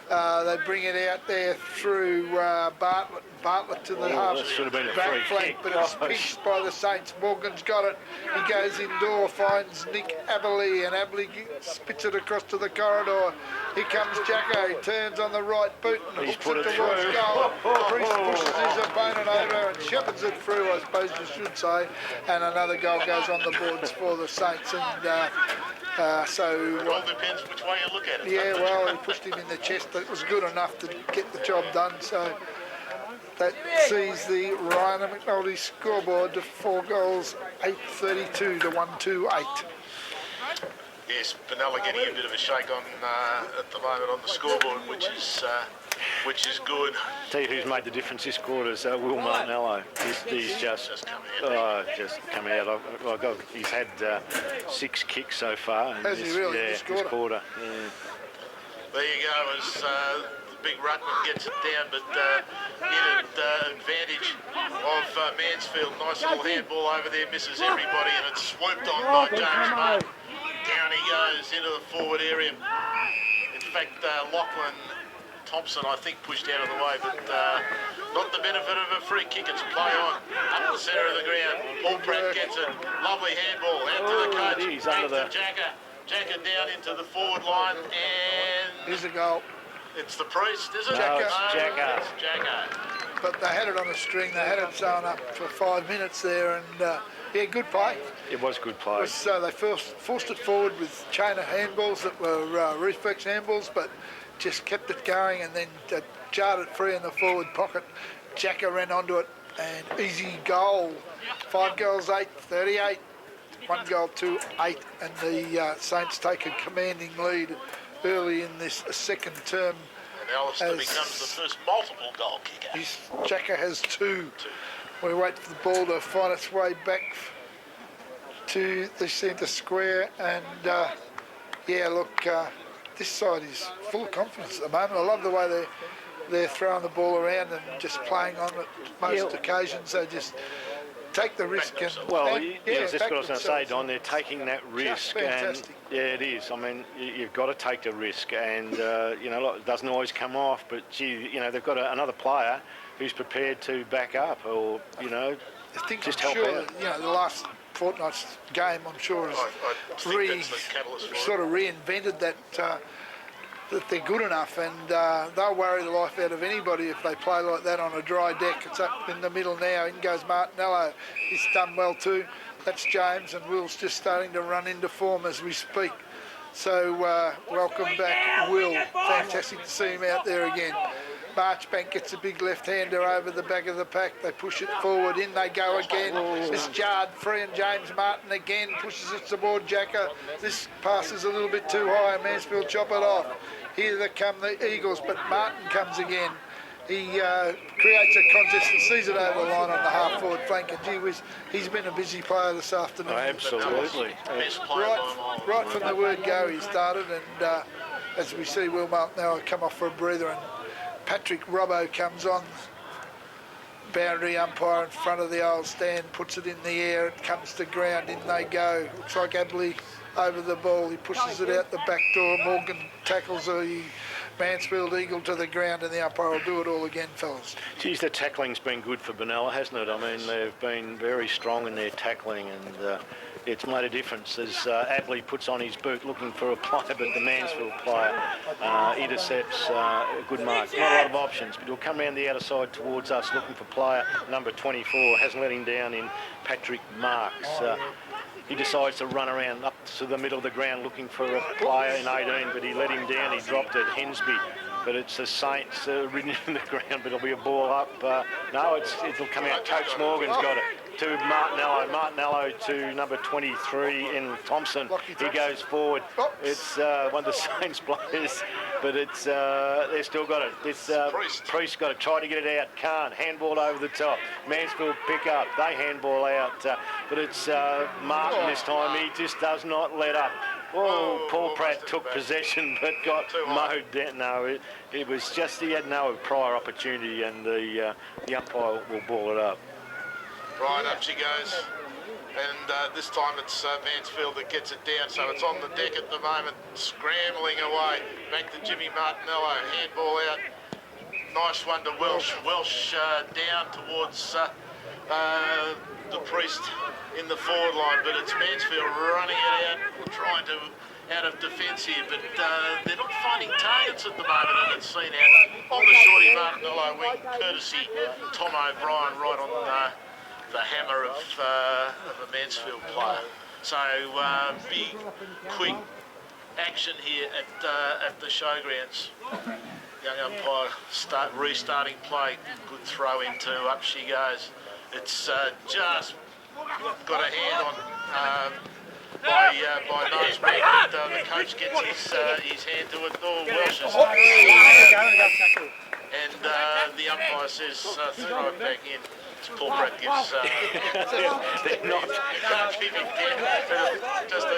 They bring it out there through Bartlett to the half back flank, but it's pinched by the Saints. Morgan's got it. He goes indoor, finds Nick Aberley, and Aberley spits it across to the corridor. Here comes Jacko. He turns on the right boot and hooks it towards goal. Priest pushes his opponent over and shepherds it through, I suppose you should say. And another goal goes on the boards for the Saints. And so it all depends which way you look at it. Yeah, well, he pushed him in the chest. It was good enough to get the job done. So that sees the Ryan and McNulty scoreboard to 4 goals, 8-32 to 1-2-8. Yes, Benalla getting a bit of a shake on at the moment on the scoreboard, which is good. Tell you who's made the difference this quarter is Will Martinello. He's just come out. He's had 6 kicks so far. Has he really? Yeah, this quarter. Yeah. There you go, as the big ruckman gets it down, but in advantage of Mansfield. Nice little handball over there, misses everybody, and it's swooped on by James Martin. Down he goes into the forward area. In fact, Lachlan Thompson, I think, pushed out of the way, but not the benefit of a free kick. It's play on up the centre of the ground. Paul Pratt gets it. Lovely handball out to the coach. Back to Jacka. Jacka down into the forward line, and here's a goal. It's the Priest, is it? No, it's Jacka. It's Jacka. But they had it on the string. They had it sewn up for 5 minutes there, and yeah, good play. It was good play. So they forced it forward with chain of handballs that were reflex handballs, but just kept it going, and then jarred it free in the forward pocket. Jacka ran onto it, and easy goal. 5 goals, 8-38. 1 goal, 2-8, and the Saints take a commanding lead early in this second term. And Alistair becomes the first multiple goal kicker. Jacka has 2. We wait for the ball to find its way back to the centre square, and yeah, look, this side is full of confidence at the moment. I love the way they're throwing the ball around and just playing on it most occasions. They just take the risk. And that's what I was going to say, Don. They're taking that risk, and yeah, it is. I mean, you've got to take the risk, and it doesn't always come off. But gee, they've got another player who's prepared to back up, or just help out. The last fortnight's game, I'm sure, has sort of reinvented that that they're good enough, and they'll worry the life out of anybody if they play like that on a dry deck. It's up in the middle now. In goes Martinello. He's done well too. That's James, and Will's just starting to run into form as we speak. So welcome back, Will. Fantastic to see him out there again. Marchbank gets a big left-hander over the back of the pack. They push it forward. In they go again. It's jarred free, and James Martin again pushes it toward Jacker. This pass is a little bit too high, and Mansfield chop it off. Here they come the Eagles, but Martin comes again. He creates a contest and sees it over the line on the half-forward flank, and gee whiz, he's been a busy player this afternoon. Oh, absolutely. Right from the word go, he started, and as we see Will Martinello come off for a breather, and Patrick Robbo comes on. Boundary umpire in front of the old stand, puts it in the air, it comes to ground, in they go. Looks like Abley over the ball, he pushes it out the back door. Morgan tackles the Mansfield Eagle to the ground, and the umpire will do it all again, fellas. Geez, the tackling's been good for Benalla, hasn't it? I mean, they've been very strong in their tackling, and it's made a difference as Abley puts on his boot looking for a player, but the Mansfield player intercepts a good mark. Not a lot of options, but he'll come around the outer side towards us looking for player number 24. Hasn't let him down in Patrick Marks. He decides to run around up to the middle of the ground looking for a player in 18, but he let him down. He dropped it, Hensby. But it's the Saints ridden in the ground, but it'll be a ball up. No, it'll come out. Coach Morgan's got it to Martinello. Martinello to number 23 in Thompson. He goes forward. It's one of the Saints players, but it's they've still got it. It's Priest got to try to get it out. Can't. Handball over the top. Mansfield pick up. They handball out, but it's Martin this time. He just does not let up. Oh, Paul Pratt took possession but got mowed down. No, it was just he had no prior opportunity, and the umpire will ball it up. Right, up she goes. And this time it's Mansfield that gets it down, so it's on the deck at the moment, scrambling away. Back to Jimmy Martinello, handball out. Nice one to Welsh. Welsh down towards the Priest in the forward line, but it's Mansfield running it out, trying to out of defence here, but they're not finding targets at the moment, and it's seen out on the shorty Martinello wing, courtesy Tom O'Brien, right on the hammer of a Mansfield player. So big, quick action here at the showgrounds. Young umpire restarting play. Good throw into, up she goes. It's just got a hand on by Mansfield. The coach gets his hand to it. Oh, Welsh is and the umpire says throw it back in. Paul Pratt gives They're not. Just a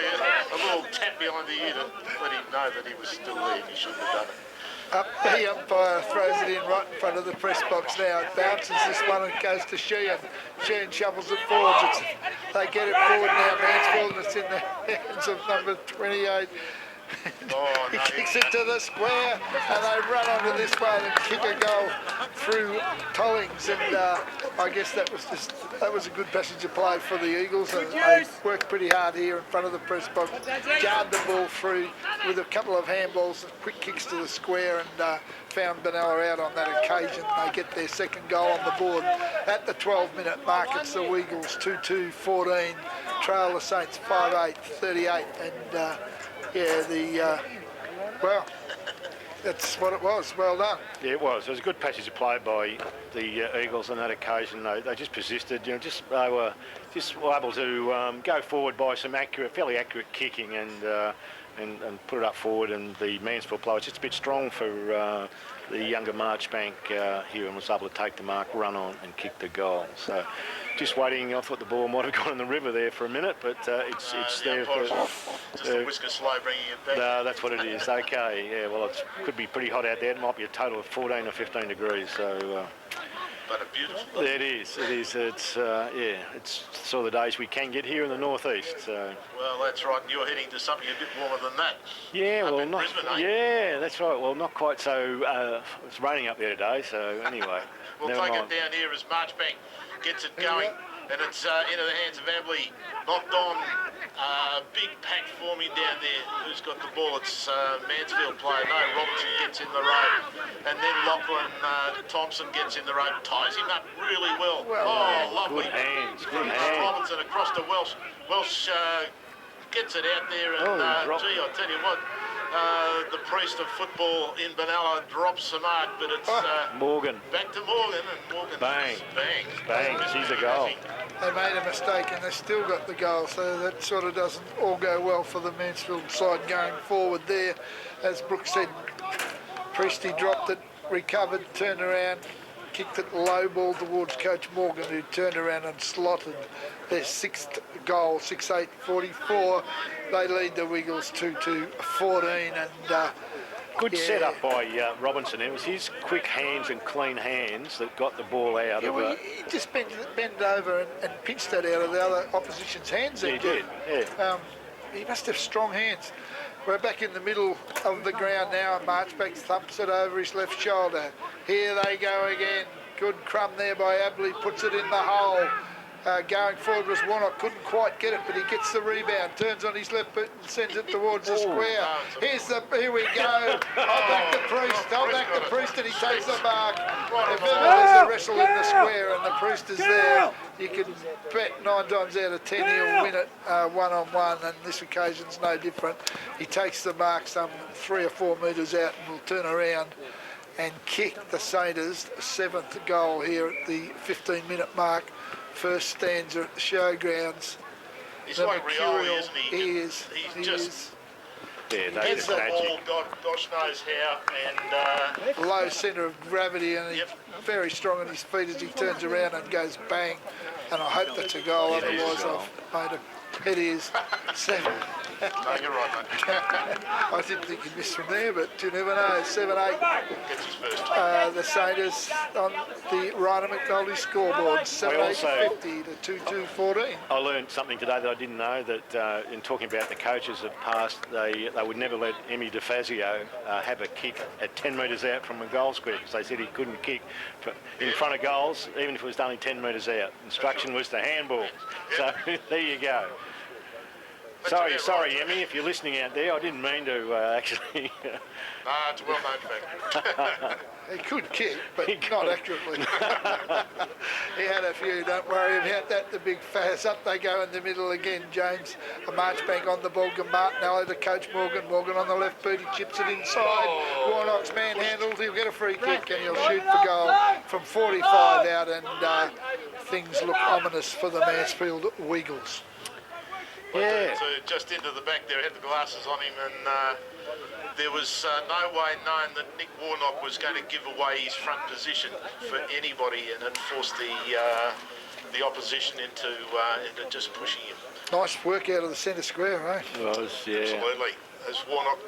little tap behind the ear to let him know that he was still there. He shouldn't have done it. The umpire throws it in right in front of the press box now. It bounces this one and goes to Sheehan. Sheehan shovels it forward. They get it forward now, Mansfield, and it's in the hands of number 28. He kicks it to the square, and they run onto this one and kick a goal through Tollings, and I guess that was a good passage of play for the Eagles, and they worked pretty hard here in front of the press box, jarred the ball through with a couple of handballs, quick kicks to the square, and found Benalla out on that occasion. They get their second goal on the board at the 12-minute mark. It's the Eagles 2-2-14, trail the Saints 5-8-38, and well, that's what it was. Well done. Yeah, it was. It was a good passage of play by the Eagles on that occasion. They just persisted. They were able to go forward by some fairly accurate kicking and put it up forward. And the Mansfield player was just a bit strong for the younger Marchbank here, and was able to take the mark, run on, and kick the goal. So, just waiting. I thought the ball might have gone in the river there for a minute, but it's there for. Just a whisker slow bringing it back. No, that's what it is. Okay, yeah. Well, it could be pretty hot out there. It might be a total of 14 or 15 degrees. So. But a beautiful. It is. It's sort of the days we can get here in the northeast. So. Well, that's right. And you're heading to something a bit warmer than that. Yeah, up well, in not. Brisbane, eh? Yeah, that's right. Well, not quite so. It's raining up there today. So anyway, we'll take it down here as Marchbank gets it going. And it's into the hands of Abley. Knocked on. Big pack forming down there. Who's got the ball? It's Mansfield player. No, Robinson gets in the road. And then Lachlan Thompson gets in the road. Ties him up really well. Lovely. Good hands. Good From hands. Robinson across to Welsh. Welsh gets it out there. And gee, I'll tell you what. The priest of football in Benalla drops the mark, but it's Morgan. back to Morgan, and Morgan bangs. She's a goal. They made a mistake and they still got the goal, so that sort of doesn't all go well for the Mansfield side going forward there. As Brooks said, Priesty dropped it, recovered, turned around, kicked it low ball towards Coach Morgan, who turned around and slotted their 6th goal, 6-8-44. They lead the Wiggles 2-14, and Good setup by Robinson. It was his quick hands and clean hands that got the ball out of it. He just bent over and pinched that out of the other opposition's hands. He did, yeah. He must have strong hands. We're back in the middle of the ground now, and Marchbank thumps it over his left shoulder. Here they go again. Good crumb there by Abley, puts it in the hole. Going forward was Warnock, couldn't quite get it, but he gets the rebound, turns on his left boot and sends it towards the square. Here we go. I'll back the priest, and he takes the mark. If ever there's a wrestle in the square and the priest is there, you can bet 9 times out of 10 he'll win it one-on-one, and this occasion's no different. He takes the mark some 3 or 4 metres out and will turn around and kick the Saints' 7th goal here at the 15-minute mark. First stanza at the showgrounds. He's like Rioli, isn't he? He is. He's just That's the ball, gosh knows how, and low centre of gravity, and he's very strong on his feet as he turns around and goes bang. And I hope that's a goal, otherwise I've made a... It is. 7. no, you're right, mate. I didn't think he'd miss from there, but you never know. 7-8. Gets his first. The Saints on the Ryder McNulty scoreboard, 7-8-50 to 2-2-14. I learned something today that I didn't know, that in talking about the coaches of past, they would never let Emmy DeFazio have a kick at 10 metres out from a goal square, because they said he couldn't kick in front of goals, even if it was only 10 metres out. Instruction was to handball. So there you go. Sorry, Emmy, if you're listening out there, I didn't mean to actually... No, it's a well-known fact. He could kick, but not accurately. He had a few, don't worry about that. The big fast, up they go in the middle again. James, a Marchbank on the ball, Martinelli to Coach Morgan. Morgan on the left boot, he chips it inside. Warnock's manhandled, he'll get a free kick and he'll shoot for goal from 45 out, and things look ominous for the Mansfield Wiggles. Yeah. So just into the back there, had the glasses on him, and there was no way known that Nick Warnock was going to give away his front position for anybody, and it forced the opposition into just pushing him. Nice work out of the centre square, eh? It was, yeah. Absolutely. As Warnock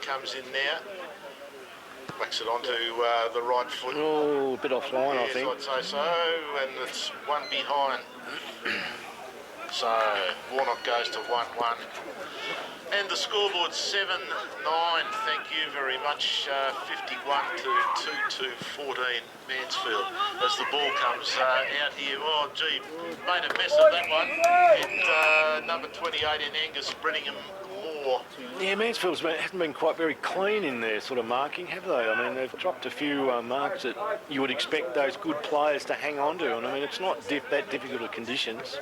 comes in now, whacks it onto the right foot. Oh, a bit offline, I think. I'd say so, and it's one behind. So Warnock goes to 1-1. And the scoreboard's 7-9. Thank you very much. 51 to 2-2-14 Mansfield. As the ball comes out here. Oh, gee, made a mess of that one. And number 28 in Angus Brenningham Moore. Yeah, Mansfield's hasn't been quite very clean in their sort of marking, have they? I mean, they've dropped a few marks that you would expect those good players to hang on to. And I mean, it's not that difficult of conditions.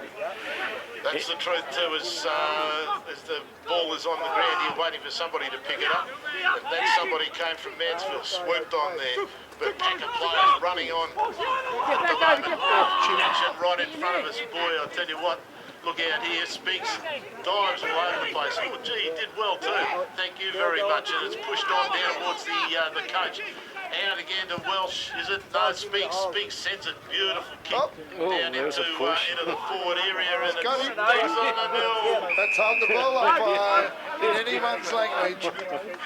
That's the truth too, as the ball is on the ground here waiting for somebody to pick it up. And then somebody came from Mansfield, swooped on there. But pack of players running on at the moment. Action right in front of us. Boy, I'll tell you what, look out here, Speaks, dives all over the place. Oh, gee, he did well too. Thank you very much. And it's pushed on down towards the coach. Out again to Welsh, is it? No, Speaks sends it, beautiful kick down into the forward area, and it's on the nil. That's hold the ball up in anyone's language.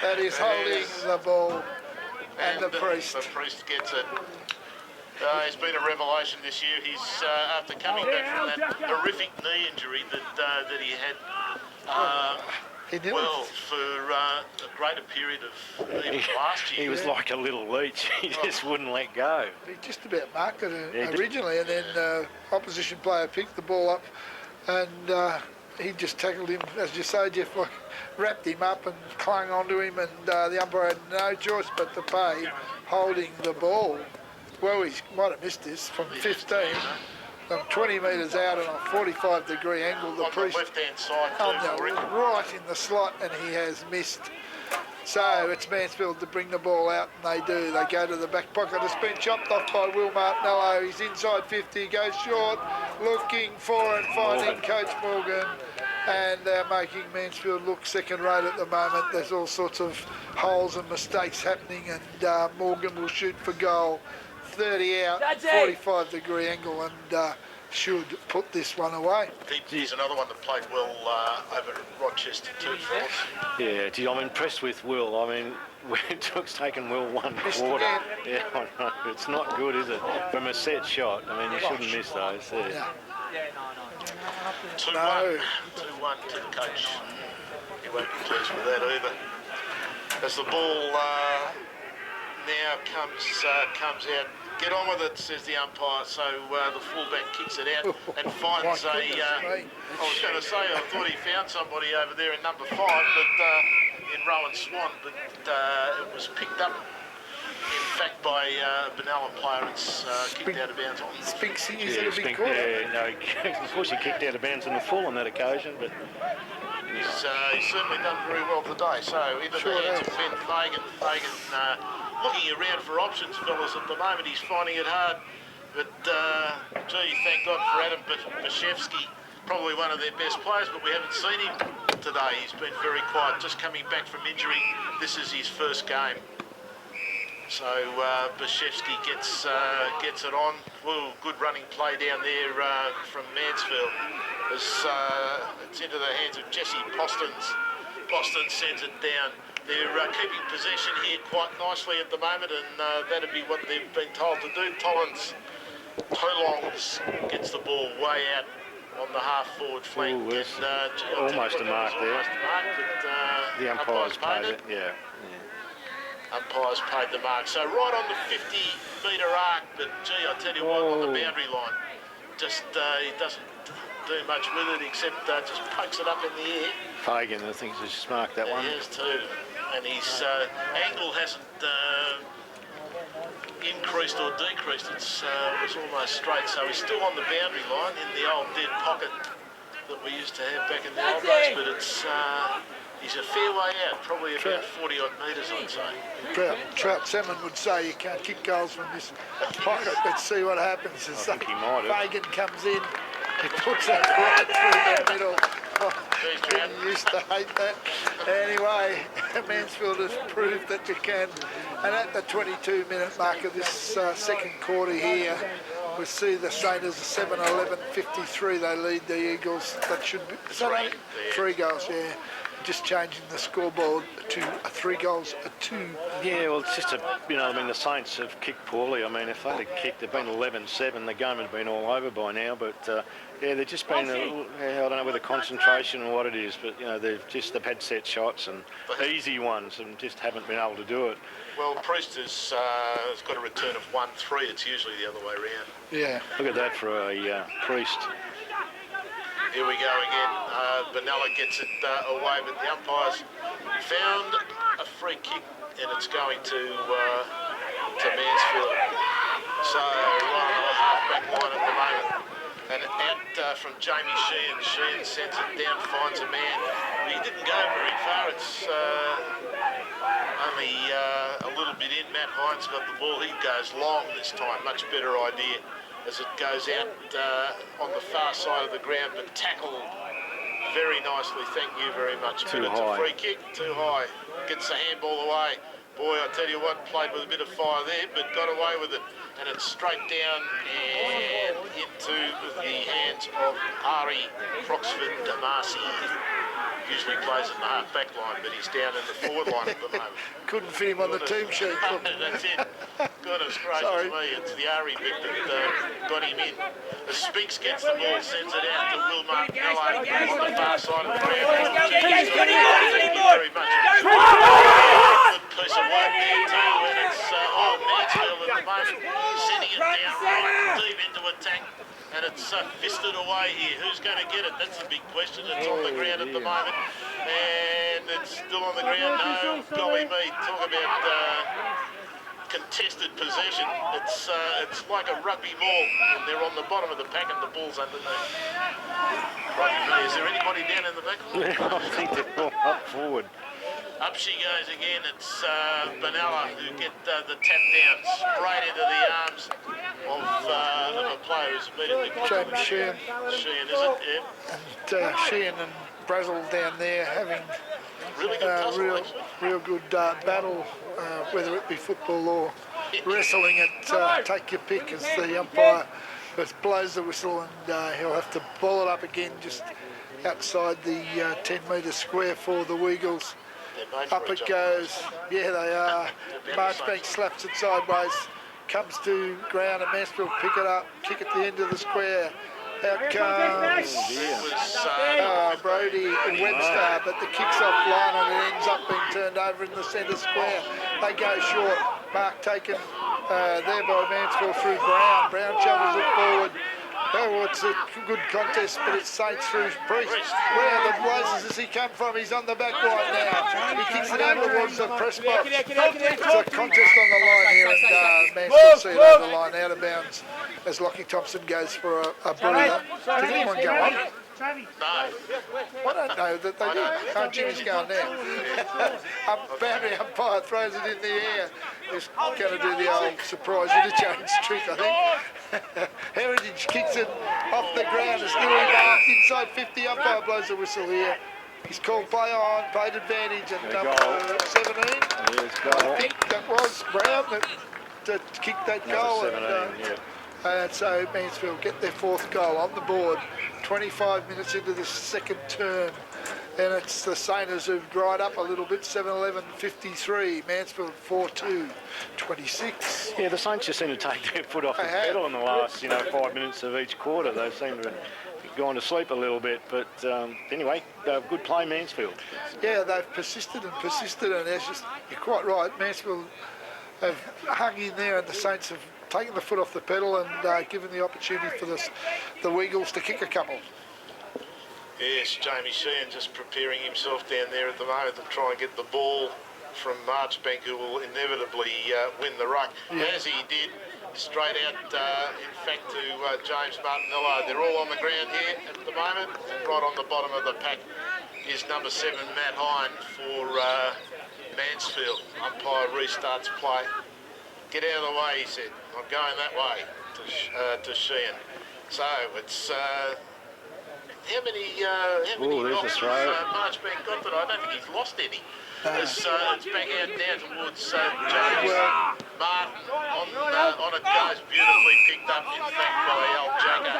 That is holding the ball, and the priest. The priest gets it. He's been a revelation this year. He's after coming back from that horrific knee injury that he had. He did. Well, for a greater period of even last year. He was like a little leech. He just wouldn't let go. He just about marked it Yeah, originally, and then opposition player picked the ball up, and he just tackled him, as you say, Jeff, like, wrapped him up and clung onto him, and the umpire had no choice but to pay, holding the ball. Well, he might have missed this from 15. From 20 metres out and on a 45-degree angle, the priest left-hand side right in the slot, and he has missed. So it's Mansfield to bring the ball out, and they do. They go to the back pocket. It's been chopped off by Will Martinello. He's inside 50, goes short, looking for it, finding Coach Morgan, and they're making Mansfield look second-rate at the moment. There's all sorts of holes and mistakes happening, and Morgan will shoot for goal. 30 out, 45-degree angle, and should put this one away. He's another one that played well over at Rochester too for us. Yeah, gee, I'm impressed with Will. I mean, it's taken Will one quarter. Yeah, I know. It's not good, is it? From a set shot. I mean, you shouldn't miss those. Yeah. 2-1. 2-1 to the coach. He won't be pleased with that either. As the ball now comes out. Get on with it, says the umpire. So the fullback kicks it out and finds I was going to say, I thought he found somebody over there in number 5, but in Rowan Swan, but it was picked up, in fact, by a Benalla player. It's kicked out of bounds. Spinksy, is it a big call? Yeah, no, of course he kicked out of bounds in the full on that occasion, but he's certainly done very well today. So into the hands of Ben Fagan. Fagan looking around for options, fellas. At the moment, he's finding it hard. But, gee, thank God for Adam Bashevsky, probably one of their best players, but we haven't seen him today. He's been very quiet, just coming back from injury. This is his first game. So Bashevsky gets it on. Ooh, good running play down there from Mansfield. It's into the hands of Jesse Postons. Poston sends it down. They're keeping possession here quite nicely at the moment, and that'd be what they've been told to do. Tollins gets the ball way out on the half-forward flank. Ooh, almost a mark there. Almost a mark, but the umpires paid it. Yeah. Umpires paid the mark. So right on the 50-metre arc, but gee, I tell you what, on the boundary line, just he doesn't do much with it except just pokes it up in the air. Fagan, I think he's just marked that one. He has too. And his angle hasn't increased or decreased. It was almost straight. So he's still on the boundary line in the old dead pocket that we used to have back in the old days. But it's he's a fair way out, probably about 40-odd metres, I'd say. Trout Salmon would say you can't kick goals from this pocket. Let's see what happens. I think he might have. Fagan comes in. He puts that right through the middle. He used to hate that. Anyway, Mansfield has proved that you can. And at the 22-minute mark of this second quarter here, we see the Saints 7-11-53. They lead the Eagles. That should be 3 goals, yeah. Just changing the scoreboard to 3 goals, a 2. Yeah, well, it's just I mean, the Saints have kicked poorly. I mean, if they'd have kicked, they've been 11-7, the game had been all over by now. But yeah, they've just been, I don't know whether concentration or what it is, but they've had set shots and easy ones and just haven't been able to do it. Well, Priest has got a return of 1-3. It's usually the other way around. Yeah. Look at that for a Priest. Here we go again. Benalla gets it away, but the umpires found a free kick, and it's going to Mansfield. So right on the half-back line at the moment. And out from Jamie Sheehan. Sheehan sends it down, finds a man. But he didn't go very far. It's only a little bit in. Matt Hines got the ball. He goes long this time. Much better idea as it goes out on the far side of the ground, but tackled very nicely. Thank you very much. Too It's high. a free kick, too high. Gets the handball away. Boy, I tell you what, played with a bit of fire there, but got away with it. And it's straight down and into the hands of Ari Croxford Damasi. Usually plays in the half-back line, but he's down in the forward line at the moment. Couldn't fit him on the team sheet. That's it. Goodness gracious me, it's the Ari bit that got him in. The Spinks gets the ball, sends it out to Will Martinello. Benalla on the far side of the ground. Thank you very much. Good piece of work there too, and it's Mansfield at the moment sending it down right deep into attack, and it's fisted away here. Who's going to get it? That's the big question. It's on the ground at the moment, and it's still on the ground. No, golly me, talk about contested possession. It's like a rugby ball, and they're on the bottom of the pack and the ball's underneath. Right, is there anybody down in the back? I think they're all up forward. Up she goes again. It's Benalla who get the tap down straight into the arms of a player who's immediately James Sheehan. Sheehan, is it? Yeah. And Sheehan and Brazel down there having Really good tussle, real good battle, whether it be football or wrestling. It take your pick as the umpire blows the whistle, and he'll have to ball it up again just outside the 10-metre square for the Weagles. Up it goes. Yeah, they are. Marchbank slaps it sideways, comes to ground, and Mansfield pick it up, kick at the end of the square. Out comes Brody Webster, but the kick's offline and it ends up being turned over in the centre square. They go short. Mark taken there by Mansfield through Brown. Brown shovels it forward. Oh, it's a good contest, but it's Saints through Priest. Where the blazes does he come from? He's on the back line now. He kicks it out towards the press box. It's a contest on the line here, and Mansfield see it over the line, out of bounds, as Lockie Thompson goes for a breather. Did anyone go on? No. I don't know that they do. Oh, Jimmy's going now. Boundary umpire throws it in the air. He's going to do the old surprise interchange trick, I think. Heritage kicks it off the ground. It's nearly marked inside 50. Umpire blows the whistle here. He's called play on, played advantage, and number 17. I think that was Brown that kicked that goal. 17, and so Mansfield get their fourth goal on the board. 25 minutes into the second term, and it's the Saints who've dried up a little bit. 7-11-53, Mansfield 4-2, 26. Yeah, the Saints just seem to take their foot off the pedal in the last 5 minutes of each quarter. They seem to have gone to sleep a little bit, but anyway, good play, Mansfield. Yeah, they've persisted, and it's just, you're quite right, Mansfield have hung in there, and the Saints have taken the foot off the pedal and given the opportunity for the Weagles to kick a couple. Yes, Jamie Sheehan just preparing himself down there at the moment to try and get the ball from Marchbank, who will inevitably win the ruck, as he did straight out, in fact, to James Martinello. They're all on the ground here at the moment, and right on the bottom of the pack is number 7, Matt Hine, for Mansfield. Umpire restarts play. Get out of the way, he said. I'm going that way to Sheehan. So it's how many knocks has Marchbank got, but I don't think he's lost any. It's back out now towards James Martin on a goes, beautifully picked up, in fact, by old Jacko.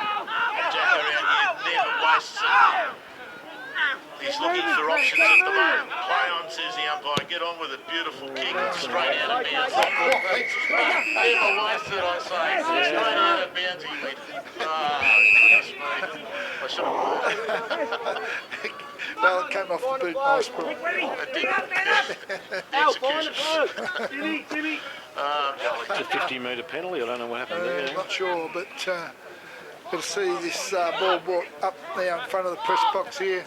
Jacko around here never wastes it. He's looking for options at the moment. Play on, says the umpire. Get on with it. Beautiful kick. Straight out of bounds. Never wasted, I say. Straight out of bounds. He went. Goodness me. I should have Well, it came off the boot nice, but it did. Execution. It's a 50-metre penalty. I don't know what happened there. I'm not sure, but you'll see this ball brought up now in front of the press box here.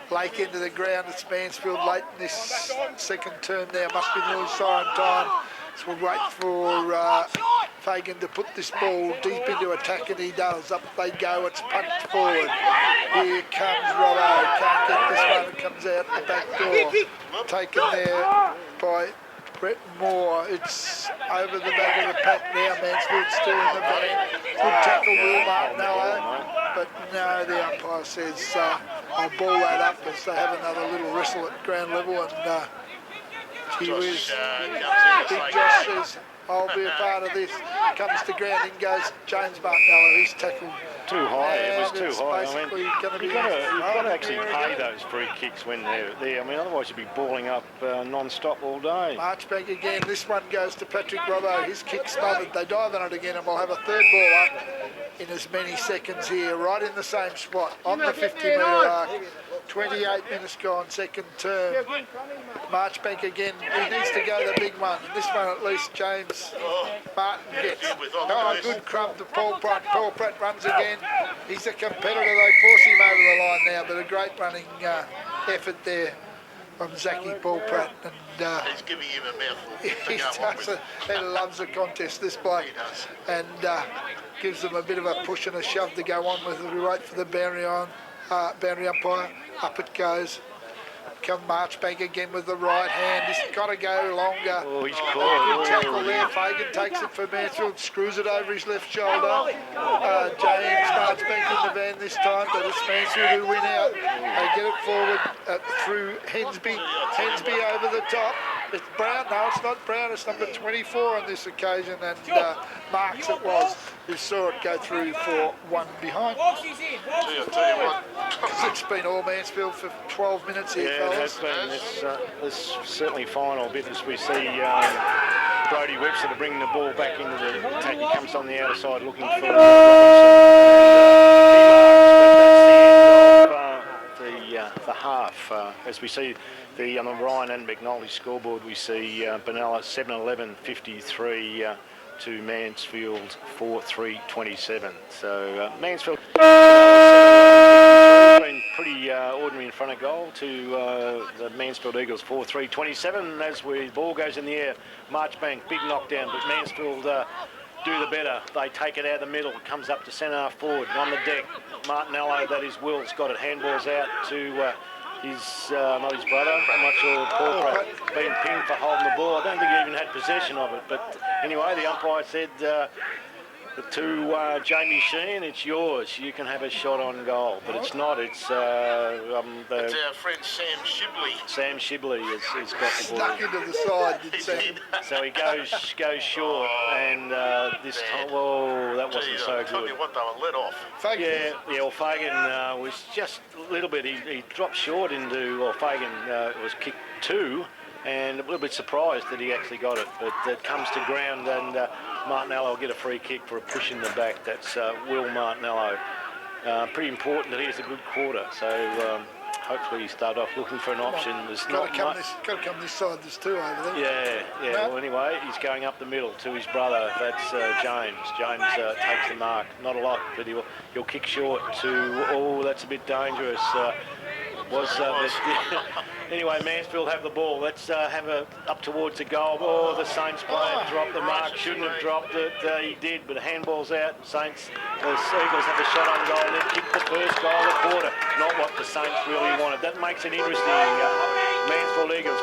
Lake into the ground. It's Mansfield late in this second term now. Must be nearly siren time. So we'll wait for Fagan to put this ball deep into attack, and he does. Up they go. It's punched forward. Here comes Robbo. Can't get this one. It comes out the back door. Taken there by Brett Moore. It's over the back of the pack now. Mansfield still in the van. Good tackle, Will Martinello. But no, the umpire says I'll ball that up as they have another little wrestle at ground level. And gee whiz, Big Josh says I'll be a part of this. Comes to ground, in goes James Martinello. He's tackled too high. It was too high. Basically you've got to actually pay those free kicks when they're there. I mean, otherwise you'd be balling up non-stop all day. Marchbank again. This one goes to Patrick Robbo. His kick smothered. They dive on it again, and we'll have a third ball up in as many seconds here, right in the same spot on the 50-metre arc. 28 minutes gone, second term. Marchbank again. He needs to go the big one. And this one, at least, James Martin gets. Oh, good crumb to Paul Pratt. Paul Pratt runs again. He's a competitor. They force him over the line now, but a great running effort there from Zachy Paul Pratt. And he's giving him a mouthful. He loves a contest, this bloke. He does. And gives them a bit of a push and a shove to go on with. We wait for the boundary umpire. Up it goes. Come Marchbank again with the right hand. He's got to go longer. Oh, he's caught. Good tackle there. Fagan takes it for Mansfield, screws it over his left shoulder. James Marchbank in the van this time, but it's Mansfield who win out. They get it forward through Hensby. Hensby over the top. It's Brown. No, it's not Brown. It's number 24 on this occasion, and Marks it was who saw it go through for one behind. Tell you what. It's been all Mansfield for 12 minutes here, Yeah, it has fellas. been this certainly final bit as we see Brodie Webster to bring the ball back into the attack. He comes on the outer side looking for Robinson. The half. As we see the Ryan and McNulty scoreboard, we see Benalla 7-11-53 to Mansfield 4-3-27. So Mansfield been pretty ordinary in front of goal to the Mansfield Eagles 4-3-27. As the ball goes in the air, Marchbank, big knockdown, but Mansfield do the better. They take it out of the middle, it comes up to centre half forward, on the deck. Martinello, that is Will's got it, handballs out to his, not his brother, I'm not sure, Paul Pratt, being pinned for holding the ball. I don't think he even had possession of it, but anyway, the umpire said to Jamie Sheen, it's yours, you can have a shot on goal, but it's not, it's our friend Sam Shibley. Sam Shibley has got the ball. Stuck into the side, did Sam. So he goes short, and this time, whoa, that wasn't so I'll tell good. you what, they were let off. Fagan. Yeah, well, Fagan was just a little bit, he dropped short into, well, Fagan was kicked 2, and a little bit surprised that he actually got it, but it comes to ground, and Martinello will get a free kick for a push in the back. That's Will Martinello. Pretty important that he has a good quarter, so hopefully he started off looking for an option. There's Got to come this side, there's 2 over there. Yeah. No. Well, anyway, he's going up the middle to his brother. That's James. James takes the mark. Not a lot, but he'll kick short to. Oh, that's a bit dangerous. Anyway, Mansfield have the ball. Let's have a up towards the goal. Oh, the Saints player dropped the mark. Shouldn't have dropped it. He did, but handball's out. Saints, the Eagles have a shot on goal. They kick the first goal of the quarter. Not what the Saints really wanted. That makes it interesting. Mansfield Eagles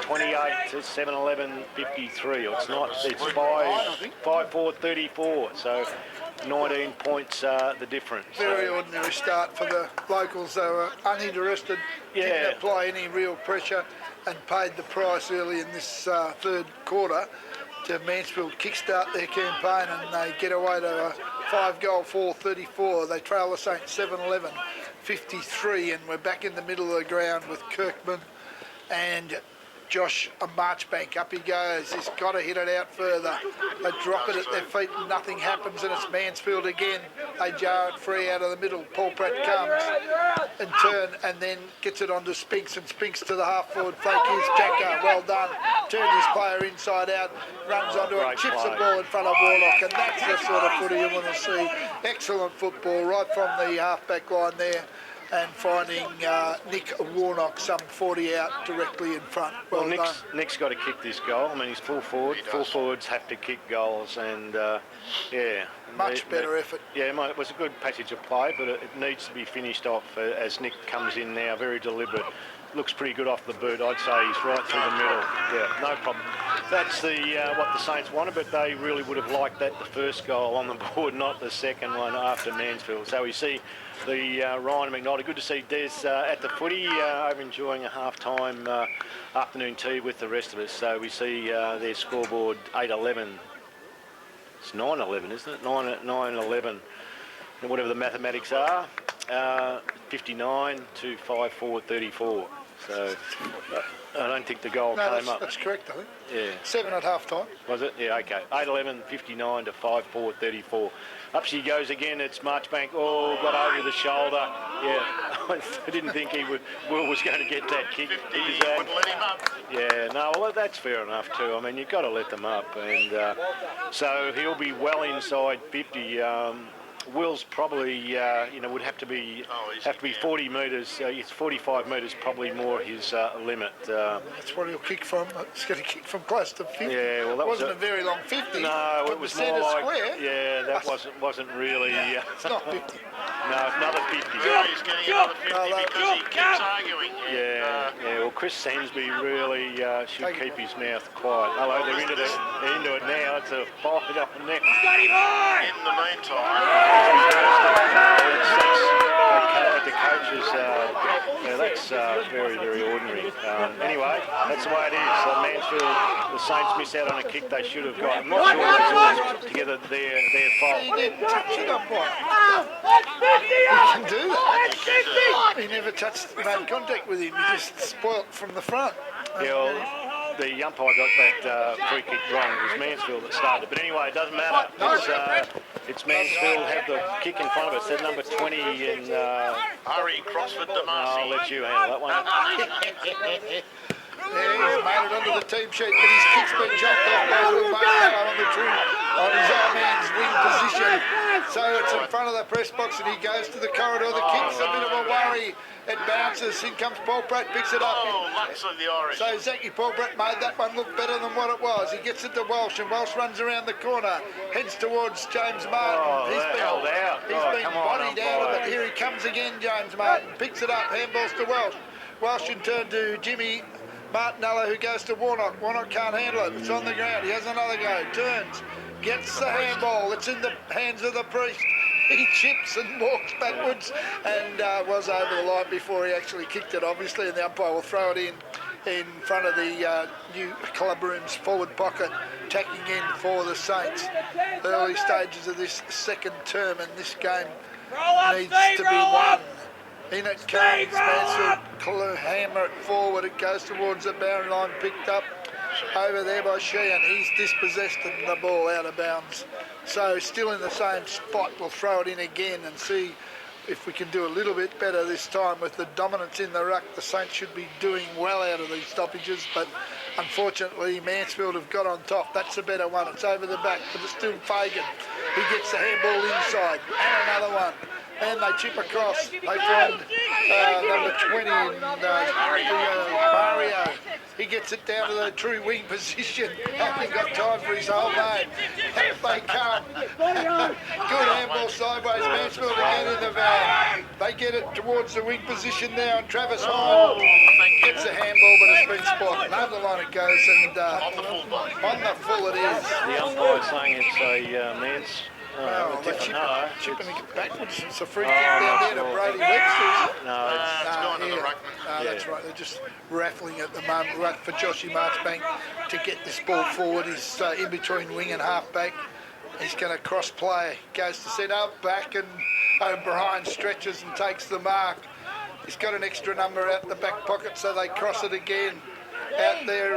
5-4-28 to 7-11-53. It's not. It's 5-4-34. So 19 points the difference. Very ordinary start for the locals. They were uninterested, didn't apply any real pressure, and paid the price early in this third quarter to Mansfield kickstart their campaign, and they get away to a 5-goal 4-34. They trail the Saints 7-11-53, and we're back in the middle of the ground with Kirkman and Josh Marchbank. Up he goes. He's got to hit it out further. They drop it at their feet and nothing happens, and it's Mansfield again. They jar it free out of the middle. Paul Pratt comes and turn and then gets it onto Spinks, and Spinks to the half-forward fake. Here's Jacko. Well done. Turned his player inside out, runs onto it, chips the ball in front of Warnock, and that's the sort of footy you want to see. Excellent football right from the half-back line there, and finding Nick Warnock some 40 out directly in front. Well, Nick's got to kick this goal. I mean, he's full forward. Full forwards have to kick goals, and much better effort. Yeah, it was a good passage of play, but it needs to be finished off as Nick comes in now. Very deliberate. Looks pretty good off the boot. I'd say he's right through the middle. Yeah, no problem. That's what the Saints wanted, but they really would have liked that, the first goal on the board, not the second one after Mansfield. So we see the Ryan and McNulty. Good to see Des at the footy, over enjoying a half-time afternoon tea with the rest of us. So we see their scoreboard 8-11. It's 9-11, isn't it? 9-11, whatever the mathematics are. 59 to 5 forward 34. So I don't think the goal came up. That's correct, I think. Yeah. 7 at half time. Was it? Yeah, okay. 8-11, 59 to 5 forward 34. Up she goes again. It's Marchbank. Oh, got over the shoulder. Yeah, I didn't think Will was going to get that kick. 50, wouldn't let him up. Yeah, no, well, that's fair enough too. I mean, you've got to let them up. And so he'll be well inside 50. Will's probably, would have to be 40 metres. It's 45 metres, probably more his limit. That's what he'll kick from. It's going to kick from close to 50. Yeah, well, that wasn't a very long 50. No, it was more like square. Yeah, that wasn't really. It's not 50. No, it's another 50. Well, he's getting another 50 because he keeps arguing. Yeah. Well, Chris Sainsbury really should keep his mouth quiet. Hello, they're into it now. It's a fight up the neck. In the meantime. The coaches, that's very, very ordinary. Anyway, that's the way it is. Mansfield, the Saints miss out on a kick they should have got. I'm not sure if it's all together their fault. He didn't touch it up right. He can do that. He never made contact with him. He just spoilt from the front. Yeah, well, the umpire got that free kick wrong. It was Mansfield that started. But anyway, it doesn't matter. It's Mansfield have the kick in front of us. They're number 20 in... Harry Crossford Damasi. I'll let you handle that one. Yeah, he's made it onto the team sheet, but his kick's been chopped off by Will Marlow on the true, on his own man's wing position. So it's in front of the press box and he goes to the corridor. The kick's a bit of a worry. It bounces. In comes Paul Pratt, picks it up. Oh, Lux of the Irish. So Zachy Paul Pratt made that one look better than what it was. He gets it to Walsh and Walsh runs around the corner, heads towards James Martin. He's been bodied out of it. Here he comes again, James Martin. Picks it up, handballs to Walsh. Walsh in turn to Jimmy Martinello, who goes to Warnock. Warnock can't handle it. It's on the ground. He has another go. Turns. Gets the handball. It's in the hands of the priest. He chips and walks backwards and was over the line before he actually kicked it, obviously, and the umpire will throw it in front of the new club room's forward pocket, tacking in for the Saints. Early stages of this second term, and this game needs to be won. In it comes Mansfield, hammer it forward, it goes towards the boundary line, picked up over there by Sheehan. He's dispossessed and the ball out of bounds. So still in the same spot, we'll throw it in again and see if we can do a little bit better this time with the dominance in the ruck. The Saints should be doing well out of these stoppages, but unfortunately Mansfield have got on top. That's a better one. It's over the back, but it's still Fagan. He gets the handball inside and another one. And they chip across. They find number 20 in Mario. He gets it down to the true wing position. Hasn't got time for his whole mate. They come. Good handball sideways. Mansfield again in the van. They get it towards the wing position now, and Travis Hine gets a handball, but it's been spotted. Over the line it goes, and on the full, on the full it is. The umpire's saying it's a man's. Chipping it backwards. It's a free kick down there to Brady Webster. No, it's gone to the ruckman. That's right. They're just raffling at the moment. Right for Joshy Marchbank to get this ball forward. He's in between wing and half back. He's going to cross play. Goes to set up back, and O'Brien stretches and takes the mark. He's got an extra number out the back pocket, so they cross it again. Out there,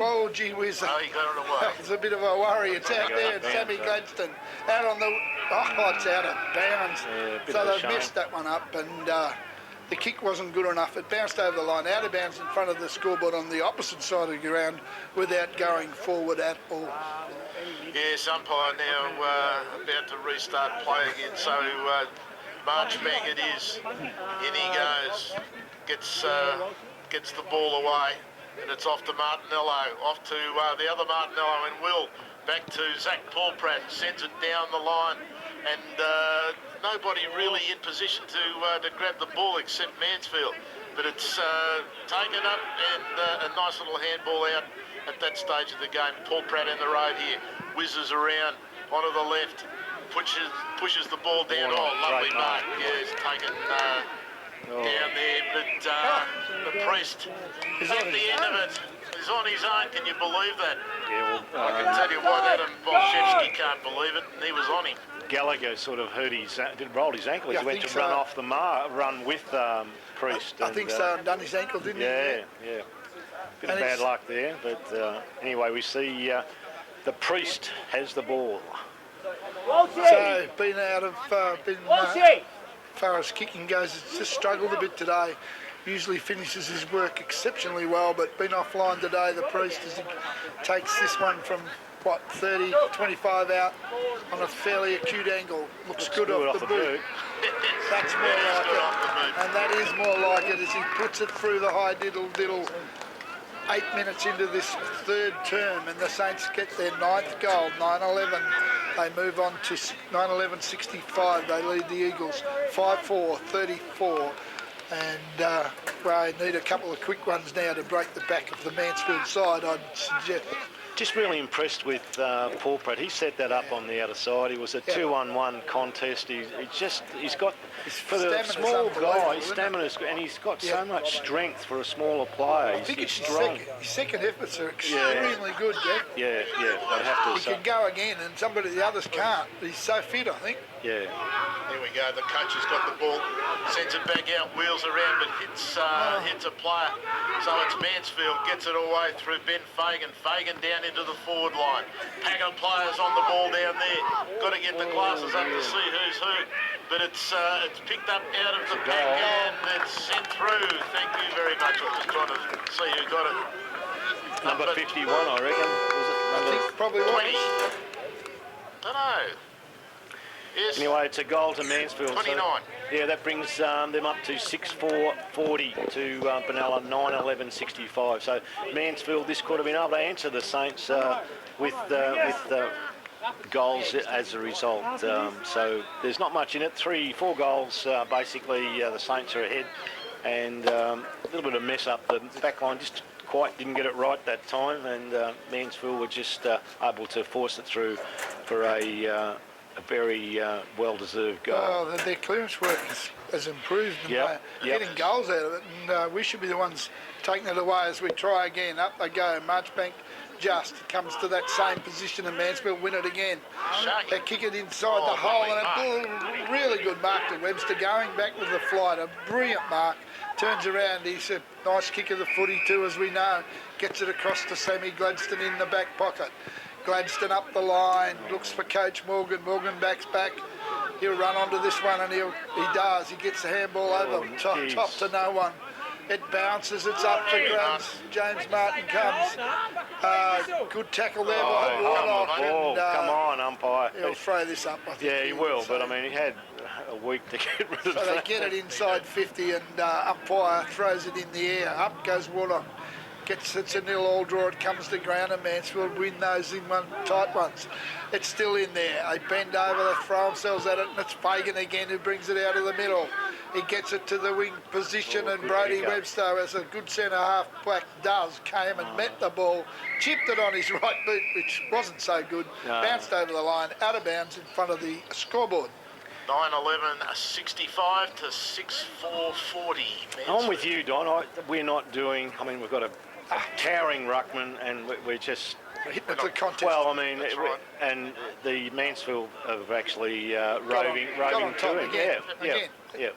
oh gee whiz. Oh, he got it away. It's a bit of a worry. It's out there, it's Sammy Gladstone. Out on the, it's out of bounds. So they've messed that one up, and the kick wasn't good enough. It bounced over the line, out of bounds in front of the scoreboard on the opposite side of the ground without going forward at all. Yes, umpire now about to restart play again, so Marchbank it is. In he goes. Gets the ball away. And it's off to Martinello, off to the other Martinello, and Will back to Zach Paulpratt, sends it down the line, and nobody really in position to grab the ball except Mansfield. But it's taken up, and a nice little handball out at that stage of the game. Paulpratt in the road here, whizzes around onto the left, pushes the ball down. Oh, lovely mark. Yeah, it's taken down there, but the priest is at the end of it. He's on his own. Can you believe that? Yeah, well, I can tell you why that, and Bolshevsky can't believe it, and he was on him. Gallagher sort of rolled his ankle. Yeah, He went to run off the run with Priest. I think so, and done his ankle, didn't he? Yeah. Bit of bad luck there, but anyway, we see the Priest has the ball. So, been out of, as far as kicking goes, it's just struggled a bit today. Usually finishes his work exceptionally well, but been offline today, the Priest, as he takes this one from, 30, 25 out on a fairly acute angle. Looks good off the boot. That's more like it. And that is more like it as he puts it through the high diddle. 8 minutes into this third term, and the Saints get their 9th goal, 9-11. They move on to 9-11-65. They lead the Eagles 5-4, 34. And well, they need a couple of quick ones now to break the back of the Mansfield side, I'd suggest. Just really impressed with Paul Pratt. He set that up on the outer side. It was a 2-on-1 contest. He's got, for the small guy, his stamina's, and he's got so much strength for a smaller player. I think he's it's strong. his second efforts are extremely good, Jeff. Yeah, I'd have to He can go again, and the others can't. He's so fit, I think. Yeah. Here we go. The coach has got the ball, sends it back out, wheels around, but hits a player. So it's Mansfield, gets it all the way through Ben Fagan. Fagan down into the forward line. Pack of players on the ball down there. Got to get the glasses up to see who's who. But it's picked up out of the pack and it's sent through. Thank you very much. I'm just trying to see who got it. Number 51, I reckon. Was it? I think probably 20. Don't know. Yes. Anyway, it's a goal to Mansfield. 29. So, that brings them up to 6-4-40 to Benalla 9-11-65. So Mansfield, this could have been able to answer the Saints with goals as a result. So there's not much in it. 3-4 goals, basically the Saints are ahead. And a little bit of mess up. The back line just quite didn't get it right that time. And Mansfield were just able to force it through for a very well-deserved goal. Oh, their clearance work has improved and getting goals out of it, and we should be the ones taking it away as we try again. Up they go. Marchbank just comes to that same position, and Mansfield win it again. They kick it inside the hole, and a really good mark to Webster, going back with the flight. A brilliant mark. Turns around. He's a nice kick of the footy too, as we know. Gets it across to Sammy Gladstone in the back pocket. Gladstone up the line, looks for Coach Morgan. Morgan backs back. He'll run onto this one, and he does. He gets the handball over top to no one. It bounces, it's up for grabs. James Martin comes. Good tackle there by Warnock. Come on, umpire. He'll throw this up, I think. Yeah, he will, but I mean, he had a week to get rid of So that. they get it inside 50, and umpire throws it in the air. Up goes Warnock. It's a 0-all draw. It comes to ground, and Mansfield win those in tight ones. It's still in there. They bend over, they throw themselves at it, and it's Fagan again who brings it out of the middle. He gets it to the wing position, and Brody Webster, as a good centre half back does, came and met the ball, chipped it on his right boot, which wasn't so good. Bounced over the line, out of bounds in front of the scoreboard. 9-11-65 to 6-4-40. I'm with you, Don. We're not doing. I mean, we've got a towering ruckman, and we're just hitting it to the contest. Well, I mean, right. And the Mansfield have actually roving to it. Again. Yeah.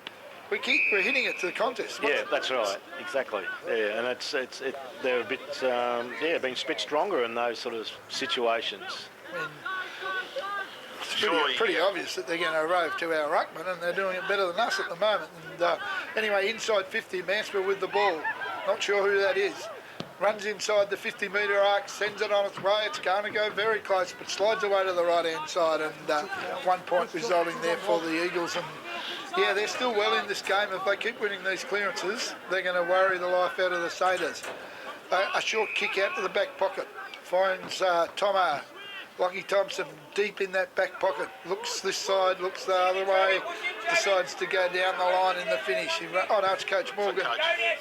We're hitting it to the contest. Yeah, that's right. Exactly. Yeah, and they're a bit been a bit stronger in those sort of situations. I mean, it's pretty obvious that they're going to rove to our ruckman, and they're doing it better than us at the moment. And anyway, inside 50, Mansfield with the ball. Not sure who that is. Runs inside the 50-metre arc, sends it on its way. It's going to go very close, but slides away to the right-hand side, and 1 point resulting there for the Eagles. And yeah, they're still well in this game. If they keep winning these clearances, they're going to worry the life out of the Satyrs. A short kick out to the back pocket finds Tomo. Lockie Thompson deep in that back pocket. Looks this side, looks the other way. Decides to go down the line in the finish. Oh no, it's Coach Morgan.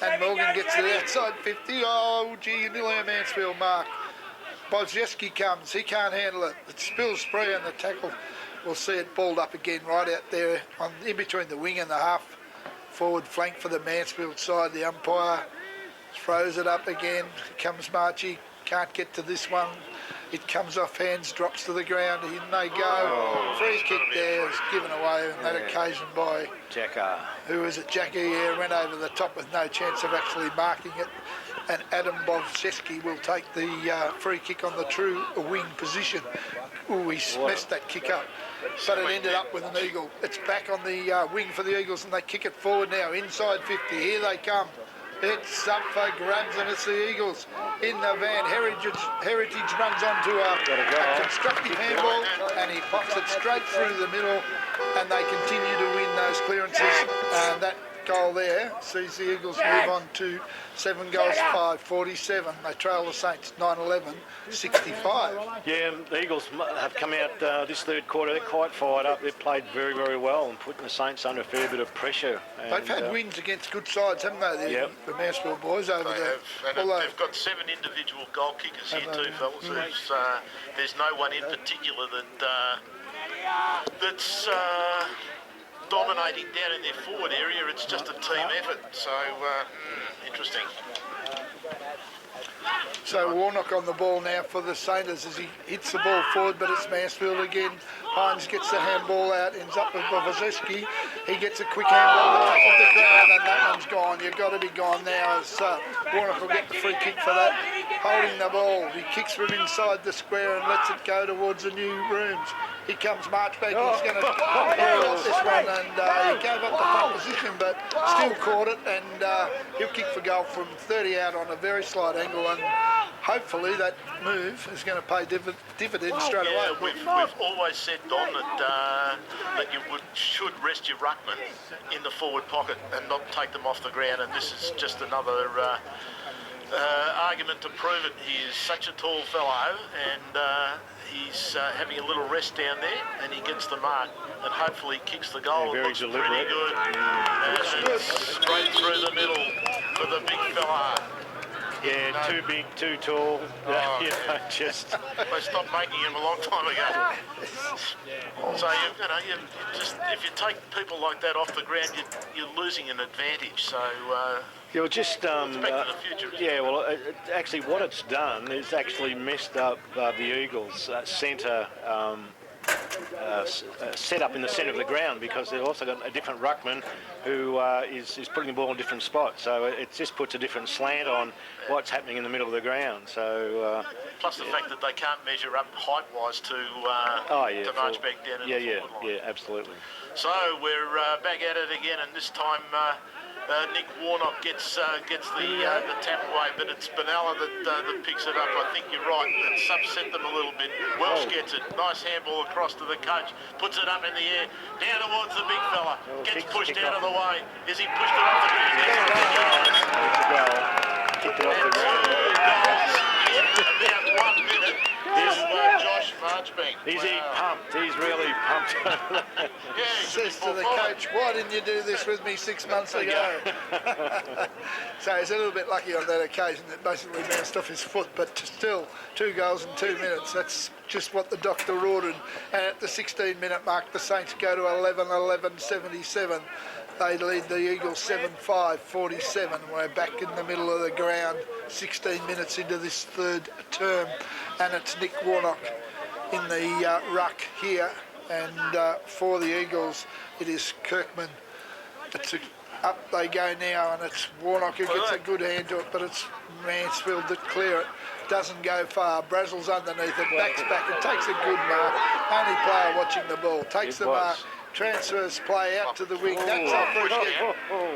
And Morgan gets to the outside 50. Oh gee, nearly a Mansfield mark. Bozieski comes, he can't handle it. It spills free, and the tackle, we'll see it balled up again right out there in between the wing and the half forward flank for the Mansfield side. The umpire throws it up again. Here comes Marchie, can't get to this one. It comes off hands, drops to the ground, in they go. Free kick there is given away on that occasion by Jacker. who is it? Jackie here went over the top with no chance of actually marking it. And Adam Bovseski will take the free kick on the true wing position. Ooh, he messed that kick up, but it ended up with an eagle. It's back on the wing for the Eagles, and they kick it forward now, inside 50. Here they come. It's up for grabs, and it's the Eagles in the van. Heritage runs onto a constructive handball, and he pops it straight through the middle, and they continue to win those clearances. And that goal there sees the Eagles move on to 7 goals, 5-47. They trail the Saints 9-11, 65. Yeah, the Eagles have come out this third quarter. They're quite fired up. They've played very, very well and putting the Saints under a fair bit of pressure. And, they've had wins against good sides, haven't they? The Mansfield boys over there. They've got 7 individual goal kickers here too, fellas. There's no one in particular that's dominating down in their forward area. It's just a team effort. So interesting. So Warnock on the ball now for the Saints as he hits the ball forward, but it's Mansfield again. Hines gets the handball out, ends up with Bovazeski. He gets a quick handball to top of the ground, and that one's gone. You've got to be gone now as Warnock will get the free kick for that. Holding the ball, he kicks from inside the square and lets it go towards the new rooms. Here comes Marchbank, he's going to clear out this one, and he gave up the front position, but still caught it, and he'll kick for goal from 30 out on a very slight angle, and hopefully that move is going to pay dividends straight away. We've always said, Don, that you should rest your ruckman in the forward pocket and not take them off the ground, and this is just another argument to prove it. He is such a tall fellow, and he's having a little rest down there, and he gets the mark, and hopefully kicks the goal. Very looks deliberate. pretty good, and it's straight through the middle for the big fella. Yeah, No. too big, too tall. Just They stopped making him a long time ago. So you just, if you take people like that off the ground, you're losing an advantage. So you're just it's back to the future. yeah. Well, actually, what it's done is actually messed up the Eagles' centre. Set up in the centre of the ground, because they've also got a different ruckman who is putting the ball in different spots. So it just puts a different slant on what's happening in the middle of the ground. So plus the fact that they can't measure up height-wise to march back down in the forward line. Yeah, absolutely. So we're back at it again, and this time Nick Warnock gets the tap away, but it's Benalla that picks it up. I think you're right. It's upset them a little bit. Welsh gets it. Nice handball across to the coach. Puts it up in the air. Down towards the big fella. Gets pushed out of the way. Is he pushed it off the ground? Kicked it off the ground. About 1 minute. Josh Marchbank. He's pumped. He's really pumped. Yeah, he Says to the coach, why didn't you do this with me 6 months ago? So he's a little bit lucky on that occasion that basically bounced off his foot, but still 2 goals in 2 minutes. That's just what the doctor ordered. And at the 16-minute mark, the Saints go to 11-11, 77. They lead the Eagles 7-5, 47. We're back in the middle of the ground, 16 minutes into this third term, and it's Nick Warnock in the ruck here. And for the Eagles, it is Kirkman. Up they go now, and it's Warnock who gets a good hand to it, but it's Mansfield that clear it. Doesn't go far. Brazel's underneath it, backs back and takes a good mark. Only player watching the ball. Takes the mark. Transfers play out to the wing. That's a free kick.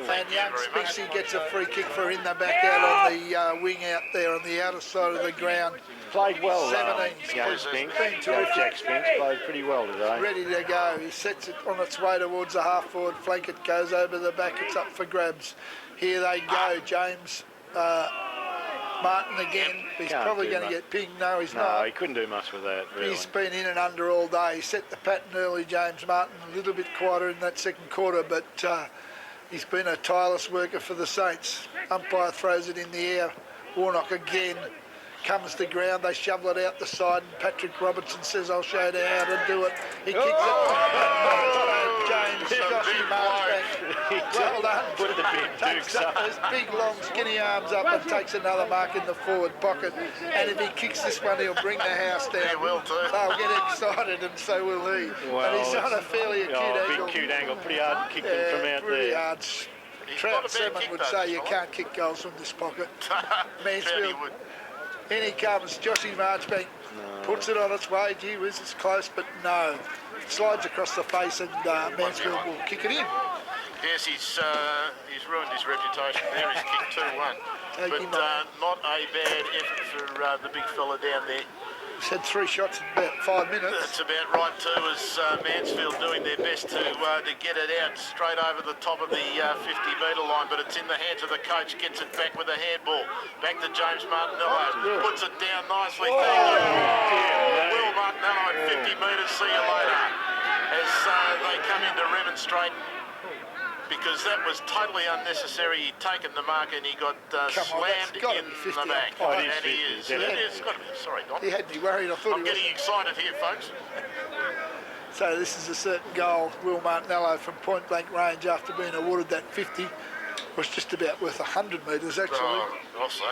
And young Spinksy gets a free kick for in the back out on the wing out there on the outer side of the ground. Played well. 17. Jack Spinks played pretty well today. Ready to go. He sets it on its way towards the half-forward flank. It goes over the back. It's up for grabs. Here they go. James Martin again. He's probably going to get pinged. No, he's not. No, he couldn't do much with that, really. He's been in and under all day. He set the pattern early, James Martin. A little bit quieter in that second quarter, but he's been a tireless worker for the Saints. Umpire throws it in the air. Warnock again comes to ground. They shovel it out the side, and Patrick Robertson says, I'll show you how to do it. He kicks it. James, Joshy Marchbank. Well done. Put The big takes Dukes up those big, long, skinny arms up and takes another mark in the forward pocket. And if he kicks this one, he'll bring the house down. He will too. They'll get excited, and so will he. Well, and he's on a fairly acute angle. Big cute angle. Pretty hard to kick them from out pretty there. hard. He's Trout not a bad Seven kick, would though, say this you fella. can't kick goals from this pocket. Mansfield. He would. In he comes, Joshy Marchbank puts it on its way. Gee whiz, it's close, but no. Slides across the face, and Mansfield will kick it in. Yes, he's ruined his reputation there. He's kicked 2-1. But not a bad effort for the big fella down there. He's had 3 shots in about 5 minutes. That's about right too, as Mansfield doing their best to get it out straight over the top of the 50-metre line, but it's in the hands of the coach. Gets it back with a handball. Back to James Martinello. Puts it down nicely. Thank you. Will Martinello at 50 metres. See you later. As they come in to remonstrate, because that was totally unnecessary. He'd taken the mark and he got slammed in the back. Oh, and he is. It is. Sorry, Don. He had me worried. I thought I'm getting excited here, folks. So this is a certain goal. Will Martinello from point blank range, after being awarded that 50, was just about worth 100 metres actually. Oh, I'll say.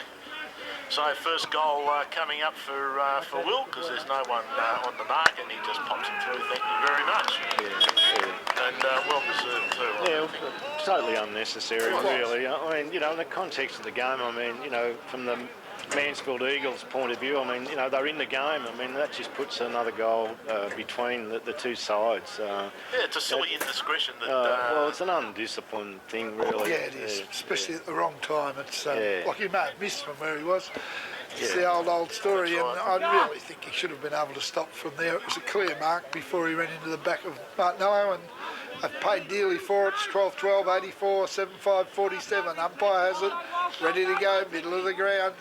So first goal coming up for Will, because there's no one on the mark, and he just pops it through. Thank you very much. And well deserved too. Yeah, totally unnecessary, really. I mean, in the context of the game, I mean, from the Mansfield Eagles' point of view, I mean, they're in the game. I mean, that just puts another goal between the two sides. Yeah, it's a silly indiscretion that... well, it's an undisciplined thing, really. Yeah, it is, especially at the wrong time. It's like he may have missed from where he was. It's the old story, and I really think he should have been able to stop from there. It was a clear mark before he ran into the back of Martinello, and they've paid dearly for it. It's 12-12, 84, 7-5, 47. Umpire has it, ready to go, middle of the ground.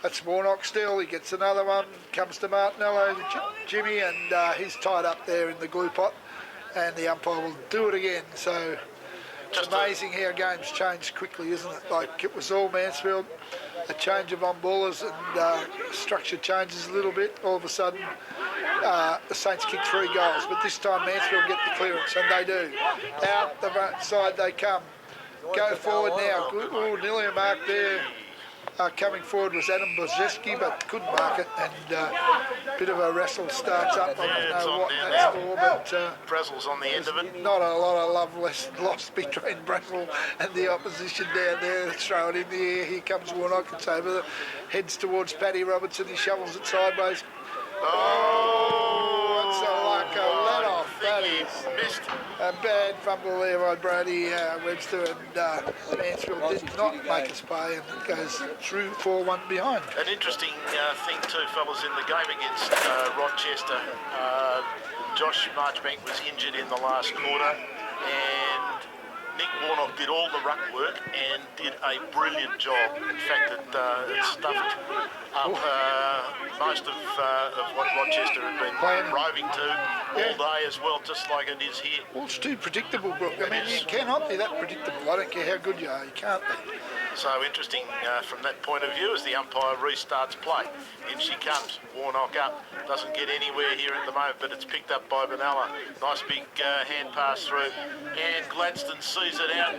That's Warnock still. He gets another one. Comes to Martinello, Jimmy, and he's tied up there in the glue pot. And the umpire will do it again. So it's amazing how games change quickly, isn't it? Like it was all Mansfield. A change of on-ballers and structure changes a little bit. All of a sudden, the Saints kick 3 goals. But this time Mansfield get the clearance, and they do. Out the right side they come. Go forward now. Ooh, nearly a mark there. Coming forward was Adam Bozeski, but couldn't mark it, and a bit of a wrestle starts up. I don't know what that's for, but Brazel's on the end of it. not a lot of love lost between Brazel and the opposition down there. Let's throw it in the air. Here comes Warnock. It's over. Heads towards Paddy Robertson. He shovels it sideways. Oh, it's a let off. That is missed. A bad fumble there by Brady Webster, and Mansfield did not make us pay, and it goes through 4-1 behind. An interesting thing too, fellas, in the game against Rochester. Josh Marchbank was injured in the last quarter, and Nick Warnock did all the ruck work and did a brilliant job. In fact, it stuffed up most of what Rochester had been roving to all day as well, just like it is here. Well, it's too predictable, Brooke. I mean, you cannot be that predictable. I don't care how good you are. You can't be. So interesting from that point of view as the umpire restarts play. In she comes, Warnock up, doesn't get anywhere here at the moment, but it's picked up by Benalla. Nice big hand pass through, and Gladstone sees it out,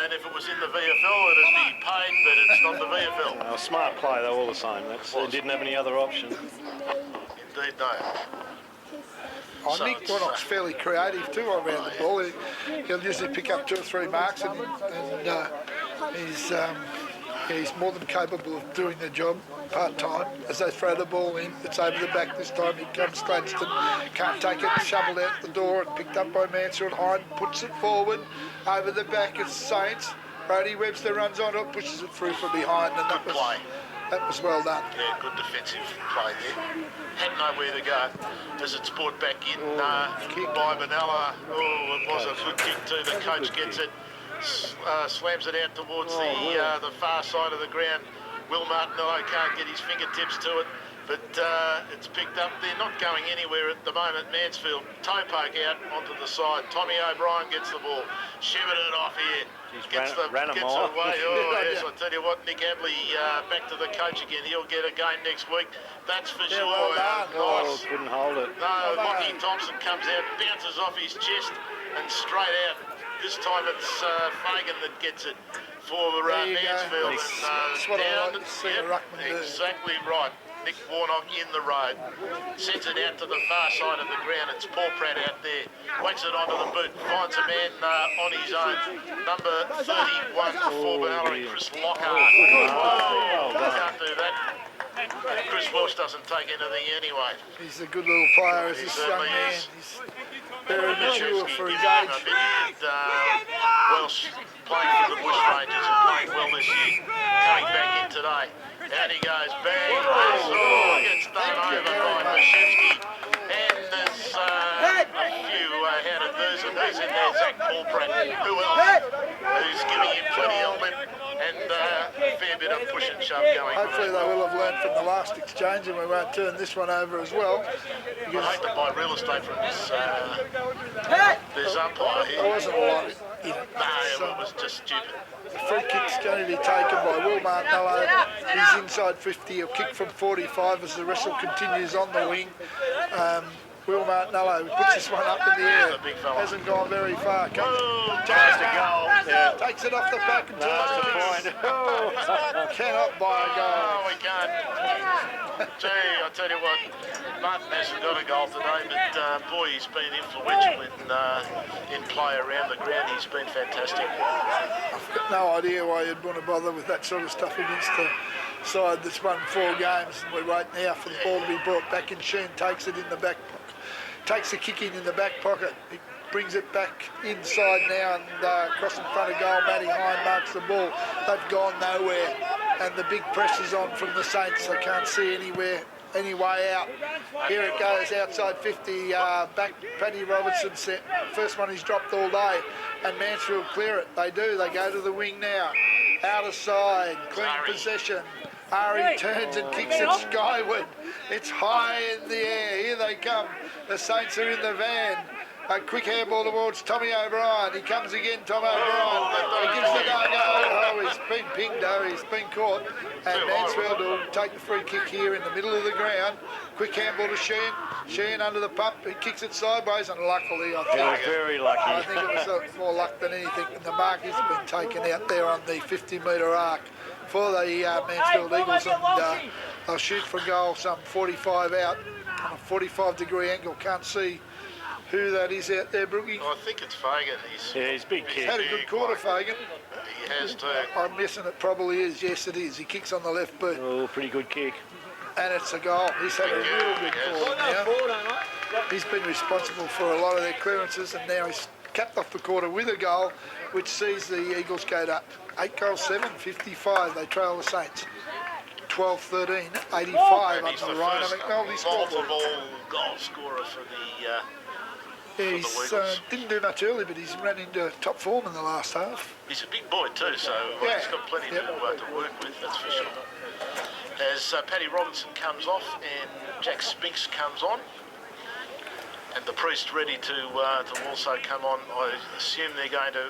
and if it was in the VFL it'd be paid, but it's not the VFL. Smart play though, all the same. They didn't have any other option. Indeed, no. Oh, Nick Warnock's fairly creative too around the ball. He'll usually pick up 2 or 3 marks, and he's more than capable of doing the job part-time. As they throw the ball in, it's over the back this time. Here comes Gladstone, can't take it, shoveled out the door and picked up by Mansfield. Hyde puts it forward, over the back it's Saints. Brody Webster runs on it, pushes it through from behind, and that was well done. Yeah, good defensive play there. Had nowhere to go as it's brought back in by Benalla. Oh, it was a good kick too. The coach gets it, slams it out towards the far side of the ground. Will Martinello can't get his fingertips to it, but it's picked up. They're not going anywhere at the moment. Mansfield, toe poke out onto the side. Tommy O'Brien gets the ball, shivering it off here. Gets it away. Oh, yes, I tell you what, Nick Abley back to the coach again. He'll get a game next week. That's for sure. Well done. Oh, couldn't hold it. No, Lockie Thompson comes out, bounces off his chest and straight out. This time it's Fagan that gets it for There you go. Mansfield. That's what I like to see a ruckman do. Exactly right. Nick Warnock in the road. Sends it out to the far side of the ground. It's Paul Pratt out there. Wakes it onto the boot. Finds a man on his own. Number 31 for Benalla, Chris Lockhart. Oh, can't do that. Chris Welsh doesn't take anything anyway. He's a good little player, as this young man. He's very mature for his age. I think Welsh playing for the Bushrangers and playing well this year. Coming back in today. Out he goes, bang, oh, gets done over by Mashevsky. And there's a few how to do's and who's in there, Zach Paulpratt. Who else? Who's giving him plenty of lip and a fair bit of push and shove going. Hopefully they will have learned from the last exchange and we won't turn this one over as well. I hate to buy real estate from this umpire here. There wasn't a lot in it. No, it was just stupid. The free kick's going to be taken by Will Martinello. He's inside 50. He'll kick from 45 as the wrestle continues on the wing. Will Martinello puts this one up in the air. Hasn't gone very far. Tries to goal. Yeah. Takes it off the back and That's the point. cannot buy a goal. Oh, we can't. Gee, I tell you what, Martin hasn't got a goal today, but boy, he's been influential in play around the ground. He's been fantastic. I've got no idea why you'd want to bother with that sort of stuff against the side that's won 4 games. And we're waiting now for the ball to be brought back, and Sheen takes it in the back pocket. Takes the kick in the back pocket. He brings it back inside now and across in front of goal. Matty Hine marks the ball. They've gone nowhere, and the big pressure's on from the Saints. They can't see any way out. Here it goes outside 50. Back Paddy Robertson set. First one he's dropped all day, and Mansfield clear it. They do. They go to the wing now. Out of side. Clean possession. Ari turns and kicks it skyward. It's high in the air. Here they come. The Saints are in the van. A quick handball towards Tommy O'Brien. He comes again, Tommy O'Brien. He gives the no-go. Oh, he's been pinged, though. He's been caught. And Mansfield will take the free kick here in the middle of the ground. Quick handball to Sheen. Sheen under the pump. He kicks it sideways, and luckily, I think. Very lucky. I think it was more luck than anything. And the mark has been taken out there on the 50-metre arc for the Mansfield Eagles, and they'll shoot for goal some 45 out on a 45-degree angle. Can't see who that is out there, Brookie. I think it's Fagan. He's big He's kid. had a good quarter, Fagan. He has too. I'm guessing it probably is. Yes, it is. He kicks on the left boot, Oh, pretty good kick. and it's a goal. He's had a real good quarter now. He's been responsible for a lot of their clearances, and now he's capped off the quarter with a goal, which sees the Eagles go to 8-7, 55. They trail the Saints. 12-13, 85 And he's under the Ryan first McNulty scoreboard. multiple goal scorer for the Yeah, for the he's Eagles. didn't do much early, but he's ran into top form in the last half. He's a big boy too, so Yeah. he's got plenty to work with, that's for sure. As Paddy Robinson comes off and Jack Spinks comes on, and the priest ready to also come on. I assume they're going to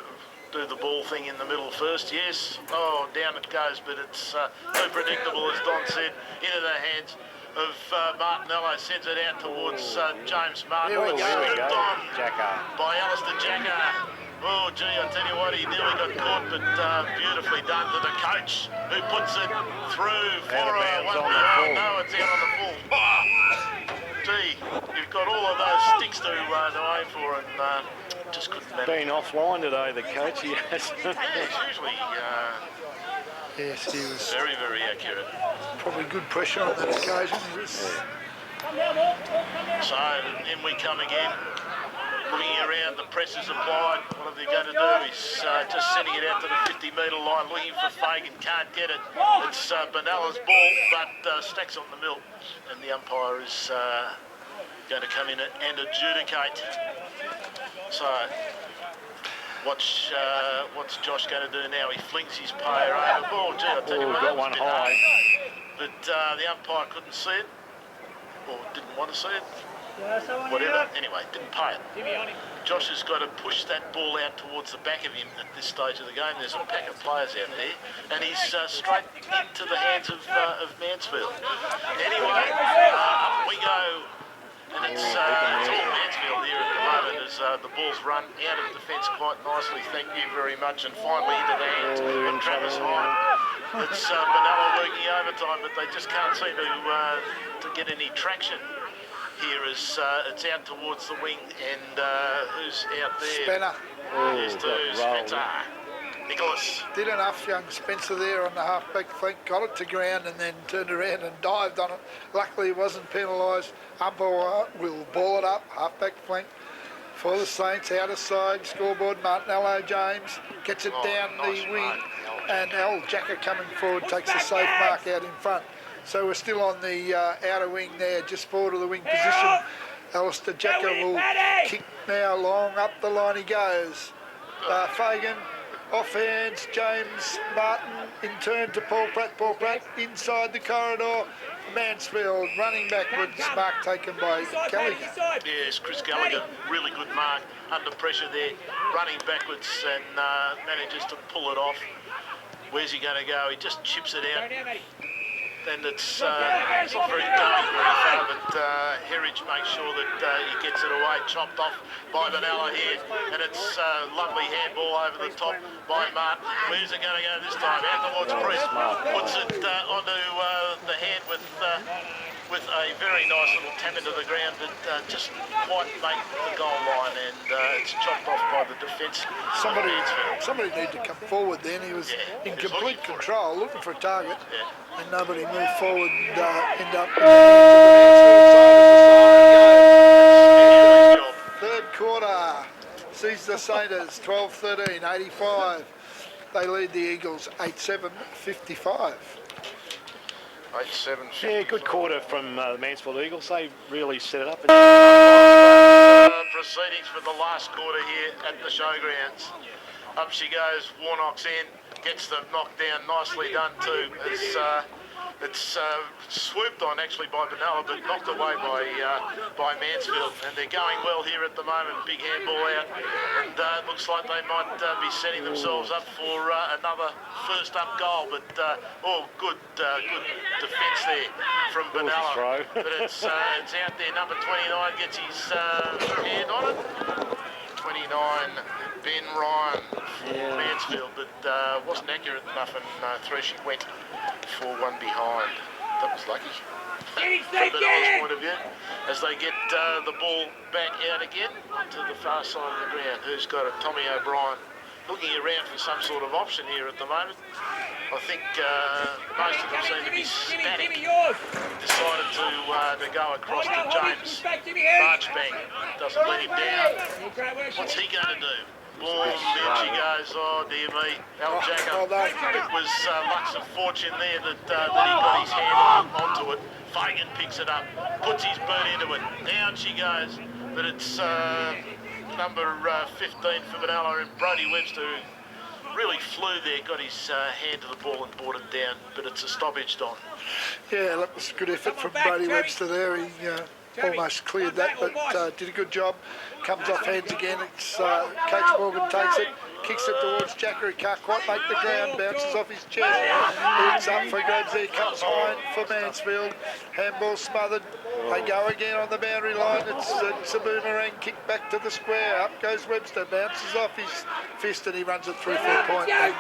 do the ball thing in the middle first. Yes. Oh, down it goes, but it's too predictable, as Don said. Into the hands of Martinello, sends it out towards James Martin. Here we go. Scooped on Jacko. by Alistair Jacko. Oh, gee, I tell you what, he nearly got caught, but beautifully done to the coach, who puts it through for Out of a bounds 1 on the full. No, it's out on the full. Oh, gee, you've got all of those sticks to aim for, and just couldn't manage. Been offline today, the coach. He has. Yeah, it's usually Yes, he was very, very accurate. probably good pressure on that occasion. He was, So, in we come again. Looking around, the press is applied. What are they going to do? He's just sending it out to the 50-metre line, looking for Fagan, can't get it. It's Benalla's ball, but Stacks on the mill, and the umpire is going to come in and adjudicate. So, what's Josh going to do now? He flings his player over. Oh, gee, I tell you what, got that was one a bit high. hard. But the umpire couldn't see it, or didn't want to see it. Whatever, anyway, didn't pay it. Josh has got to push that ball out towards the back of him at this stage of the game. There's a pack of players out there, and he's straight into the hands of Mansfield. Anyway, up we go And it's all Mansfield here at the moment as the ball's run out of defence quite nicely. Thank you very much. And finally into the hands of Travis Hyde. It's Benalla working overtime, but they just can't seem to get any traction here as it's out towards the wing. And who's out there? Spencer. There's Spencer. Nicholas. Did enough, young Spencer there on the half-back flank, got it to ground and then turned around and dived on it. Luckily it wasn't penalised. Umpire will ball it up, half-back flank for the Saints, outer side, scoreboard, Martinello James gets it down nice the wing mark, and Al Jacker coming forward takes a safe mark out in front. So we're still on the outer wing there, just forward of the wing position. Alistair Jacker will kick now long up the line he goes. Fagan. Off hands, James Martin in turn to Paul Pratt. Paul Pratt inside the corridor. Mansfield running backwards. Mark taken by Gallagher. Yes, Chris Gallagher, really good mark. Under pressure there, running backwards and manages to pull it off. Where's he going to go? He just chips it out. And it's not very going very far, but Herridge makes sure that he gets it away, chopped off by Benalla here, and it's lovely handball over the top by Martin. Where's it going to go this time? Out towards Priest, puts it onto the hand with a very nice little tap into the ground that just quite make the goal line, and it's chopped off by the defence. Somebody needed to come forward then. He was in complete control, looking for a target, and nobody moved forward and end up third quarter sees the Saints 12-13, 85. They lead the Eagles 8-7, 55. 8-7. Yeah, good quarter from the Mansfield Eagles. They really set it up. Proceedings for the last quarter here at the showgrounds. Up she goes, Warnock's in, gets them knocked down, nicely done too. It's swooped on actually by Benalla, but knocked away by Mansfield, and they're going well here at the moment. Big handball out, and it looks like they might be setting themselves up for another first up goal. But good defence there from Benalla. But it's out there. Number 29 gets his hand on it. 29, Ben Ryan for Mansfield, but wasn't accurate enough, and through she went for one behind. That was lucky from Benalla's point of view, as they get the ball back out again to the far side of the ground. Who's got it? Tommy O'Brien looking around for some sort of option here at the moment. I think most of them seem to be static. Decided to go across to James. Marchbank doesn't let him down. What's he going to do? Boom, there she goes. Oh, dear me. Al Jacker. It was lucks of fortune there that he got his hand onto it. Fagan picks it up, puts his boot into it. Down she goes. But it's number 15 for Benalla, and Brody Webster, who really flew there, got his hand to the ball and brought it down. But it's a stoppage, Don. Yeah, that was a good effort from Brody Webster there. He almost cleared that, but did a good job. Comes off hands again. It's Coach Morgan takes it, kicks it towards Jacker. He can't quite make the ground, bounces off his chest. It's up for grabs there, comes behind for Mansfield. Handball smothered. They go again on the boundary line. It's a boomerang kick back to the square. Up goes Webster, bounces off his fist, and he runs it through for a point. And,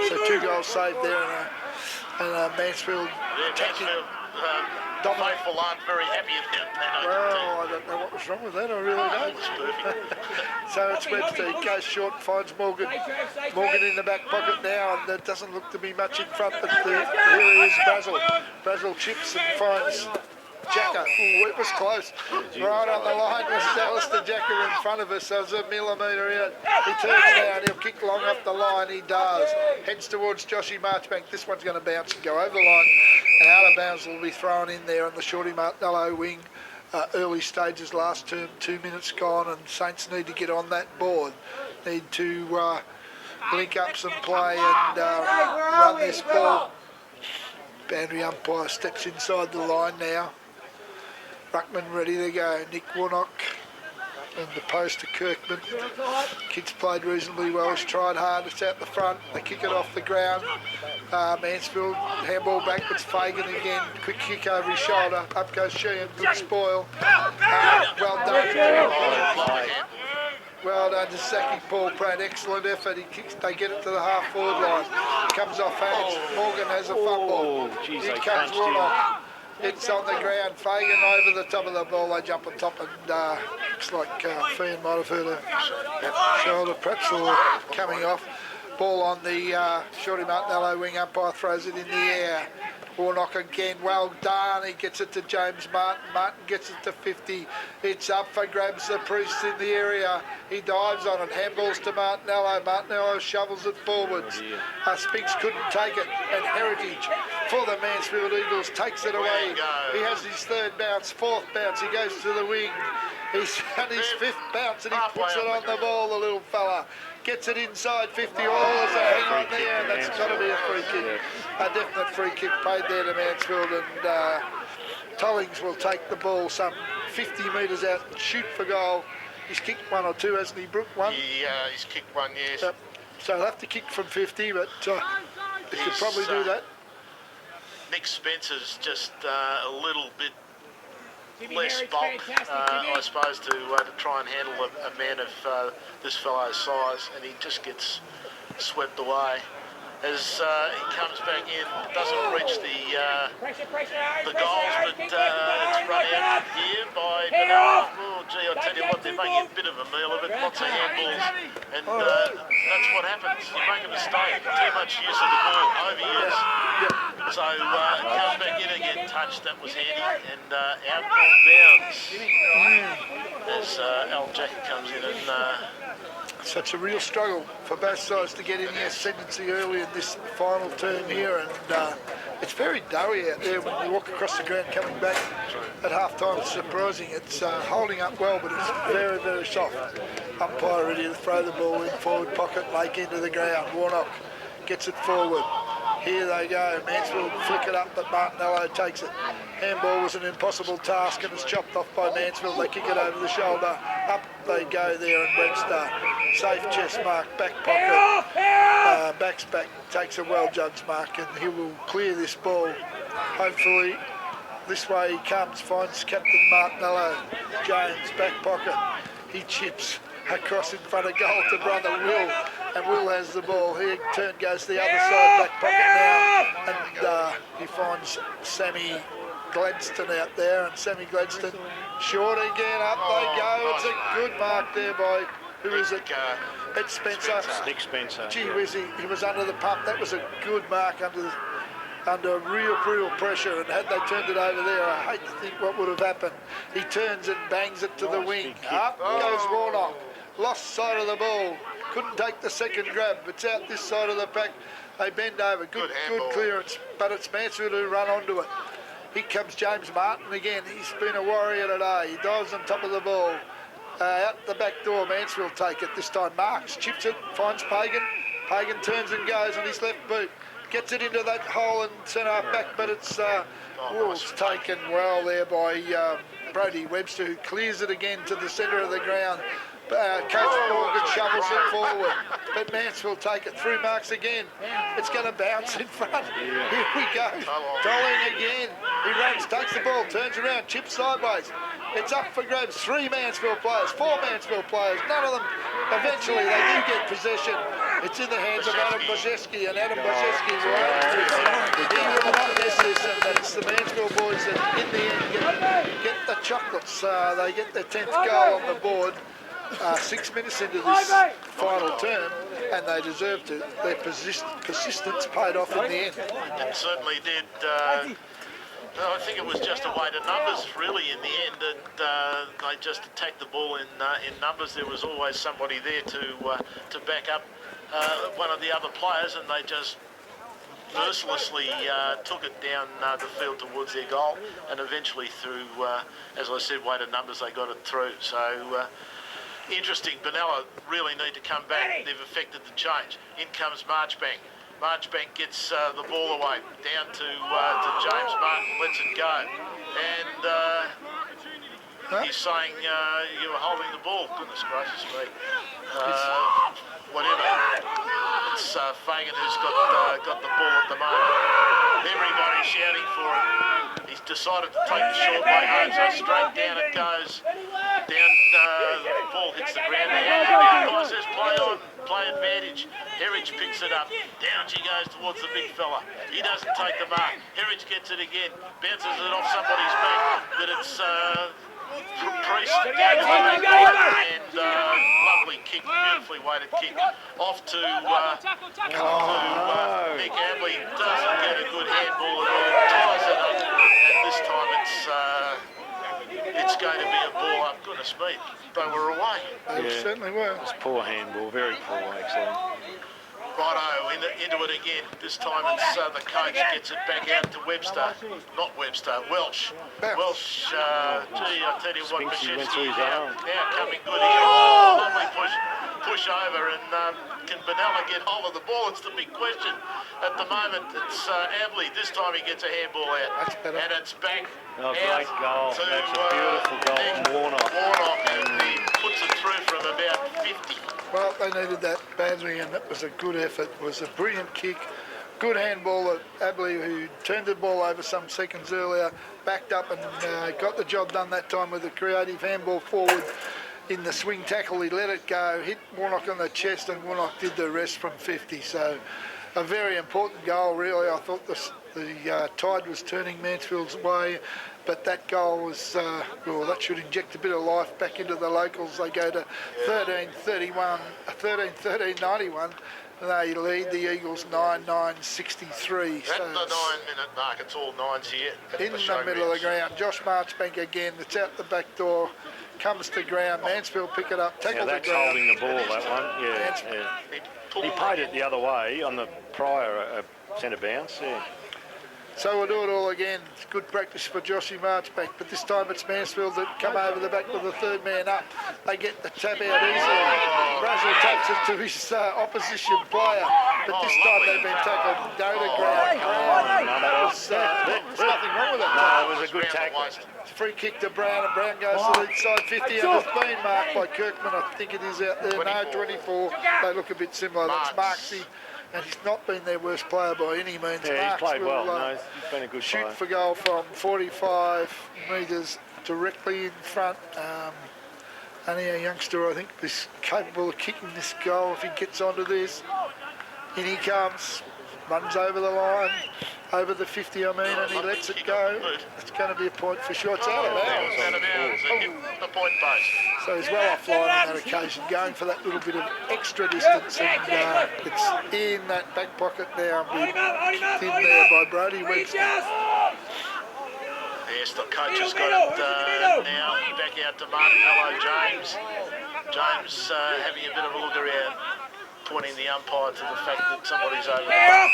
so 2 goals saved there, and Mansfield attacking. Faithful aren't very happy about that. Well, I don't know what was wrong with that. I really don't. It's perfect. So it's Webster. He goes short, finds Morgan. Morgan in the back pocket now, and there doesn't look to be much in front, but here he is, Basil. Basil chips and finds Jacker. Ooh, it was close. Right on the line was Alistair Jacker in front of us, so it's a millimetre out. He turns now and he'll kick long up the line. He does. Heads towards Joshy Marchbank. This one's going to bounce and go over the line, and out of bounds will be thrown in there on the Shorty Martinello wing. Early stages, last term, 2 minutes gone, and Saints need to get on that board. Need to link up some play and run this ball. Boundary umpire steps inside the line now. Ruckman ready to go. Nick Warnock and the post to Kirkman. Kids played reasonably well. He's tried hard. It's out the front. They kick it off the ground. Mansfield, handball backwards. Fagan again. Quick kick over his shoulder. Up goes Sheehan. Good spoil. Well done. Well done to Zachy Paul Pratt. Excellent effort. He kicks. They get it to the half-forward line. Comes off hands. Morgan has a fumble. Geez, Here they comes crunched him. Warnock. It's on the ground. Fagan over the top of the ball. They jump on top and looks like Fian might have hurt a shoulder perhaps, or coming off. Ball on the Shorty Martinello wing. Umpire throws it in the air. Warnock again, well done. He gets it to James Martin. Martin gets it to 50. It's up for grabs. The Priest in the area. He dives on it. Handballs to Martinello. Martinello shovels it forwards. Spinks couldn't take it. And Heritage for the Mansfield Eagles takes it away. He has his third bounce, fourth bounce. He goes to the wing. He's on his fifth bounce and he puts it on the ball, the little fella. Gets it inside 50. Oh, so hang on there. That's got to be a free kick. A definite free kick paid there to Mansfield, and Tollings will take the ball some 50 metres out and shoot for goal. He's kicked one or two, hasn't he, Brooke? One? He's kicked one, yes. Yep. So he'll have to kick from 50, but he could probably do that. Nick Spencer's just a little bit less bulk, I suppose, to try and handle a man of this fellow's size, and he just gets swept away. As he comes back in, doesn't reach the goals, but it's run out here by Benalla. Oh, gee, I tell you what, they're making a bit of a meal of it. Lots of handballs, and that's what happens. You make a mistake, too much use of the ball, overuse. So comes back in again, touched. That was handy, and out of bounds as Al Jackie comes in and. So it's a real struggle for both sides to get in the ascendancy early in this final term here, and it's very doughy out there when you walk across the ground coming back at half-time. It's surprising. It's holding up well, but it's very, very soft. Umpire ready to throw the ball in forward pocket, Lake into the ground. Warnock gets it forward. Here they go. Mansfield flick it up, but Martinello takes it. Handball was an impossible task and it's chopped off by Mansfield. They kick it over the shoulder. Up they go there, and Webster, safe chest mark, back pocket. Backs back, takes a well-judged mark, and he will clear this ball. Hopefully, this way he comes, finds Captain Martinello. James, back pocket. He chips across in front of goal to brother Will, and Will has the ball. Here, turn goes to the other side, back pocket now, and he finds Sammy Gladstone out there, and Sammy Gladstone short again. Up they go. It's a good mark there by, who is it? It's Spencer. Nick Spencer. Gee whiz, he was under the pump. That was a good mark under real pressure, and had they turned it over there, I hate to think what would have happened. He turns and bangs it to the wing. Up goes Warnock. Lost sight of the ball. Couldn't take the second grab. It's out this side of the pack. They bend over. Good clearance, but it's Mansfield who run onto it. Here comes James Martin again. He's been a warrior today. He dives on top of the ball. Out the back door, Mansfield take it. This time Marks chips it, finds Pagan. Pagan turns and goes on his left boot. Gets it into that hole and centre back, but it's Wolves taken well there by Brody Webster, who clears it again to the centre of the ground. Coach Morgan shovels it forward, but Mansfield take it through Marks again. It's going to bounce in front. Here we go. Tolling again. He runs, takes the ball, turns around, chips sideways. It's up for grabs. 3 Mansfield players, 4 Mansfield players. None of them, eventually, they do get possession. It's in the hands of Adam Bozeski, and Adam Bozeski will not miss this, and it's the Mansfield boys that, in the end, get the chocolates. They get their 10th goal on the board. 6 minutes into this final term, and they deserve to. Their persistence paid off in the end. It certainly did. I think it was just a weight of numbers, really, in the end. And they just attacked the ball in numbers. There was always somebody there to back up one of the other players, and they just mercilessly took it down the field towards their goal, and eventually through, as I said, weight of numbers, they got it through. So. Interesting. Benalla really need to come back. They've effected the change. In comes Marchbank. Marchbank gets the ball away down to James Martin. Lets it go. And He's saying you were holding the ball. Goodness gracious me. Whatever. It's Fagan who's got the ball at the moment. Everybody's shouting for it. He's decided to take the short way home, so straight down it goes. Down, the ball hits the ground. The umpire says play on, play advantage. Herridge picks it up. Down she goes towards the big fella. He doesn't take the mark. Herridge gets it again. Bounces it off somebody's back. But it's Priest down to the back. And lovely kick, beautifully weighted kick. Off to Nick Abley. Doesn't get a good handball at all. Ties it up. And this time it's going to be a ball up. Goodness me, they were away. They certainly were. It was poor handball, very poor actually. Righto, into it again. This time it's the coach gets it back out to Webster. Not Webster, Welsh. Welsh, gee, I tell you what, Mashevsky now coming good here. Oh, lovely push over, and can Benalla get hold of the ball? It's the big question. At the moment, it's Abley. This time he gets a handball out. And it's back Oh, great goal. to That's a beautiful goal from Warnock. Warnock, and he puts it through from about 50. Well, they needed that badly, and it was a good effort. It was a brilliant kick. Good handball at Abley, who turned the ball over some seconds earlier, backed up and got the job done that time with a creative handball forward in the swing tackle. He let it go, hit Warnock on the chest, and Warnock did the rest from 50. So a very important goal, really. I thought the tide was turning Mansfield's way, but that goal was, well, that should inject a bit of life back into the locals. They go to 13-13-91. They lead the Eagles 9-9-63. At the 9-minute mark, it's all nines here. In the middle of the ground, Josh Marchbank again. It's out the back door, comes to ground. Mansfield pick it up, tackle the ground. That's holding the ball, that one. Yeah. He played it the other way on the prior centre bounce. Yeah. So we'll do it all again. It's good practice for Joshy Marchbank, but this time it's Mansfield that come over the back with the third man up. They get the tap out easily. Brazil takes it to his opposition player, but this time they've been tackled. Go to ground. There's nothing wrong with it. No, it was a good tackle. Free kick to Brown, and Brown goes to the inside 50, and it's been marked by Kirkman. I think it is out there. 24. No, 24. They look a bit similar. That's Marksy. And he's not been their worst player by any means. Yeah, he's played well. No, he's been a good shoot player. for goal from 45 metres directly in front. Only a youngster, I think, is capable of kicking this goal if he gets onto this. In he comes, runs over the line, over the 50, and he lets it go. It's going to be a point for sure. It's out of bounds. Out of bounds. They hit the point post. So he's well offline on that occasion, going for that little bit of extra distance, and it's in that back pocket now, kicked in there by Brody Webster. Yes, the coach has got it now. Back out to Martin. Hello, James. James having a bit of a look around, pointing the umpire to the fact that somebody's over there.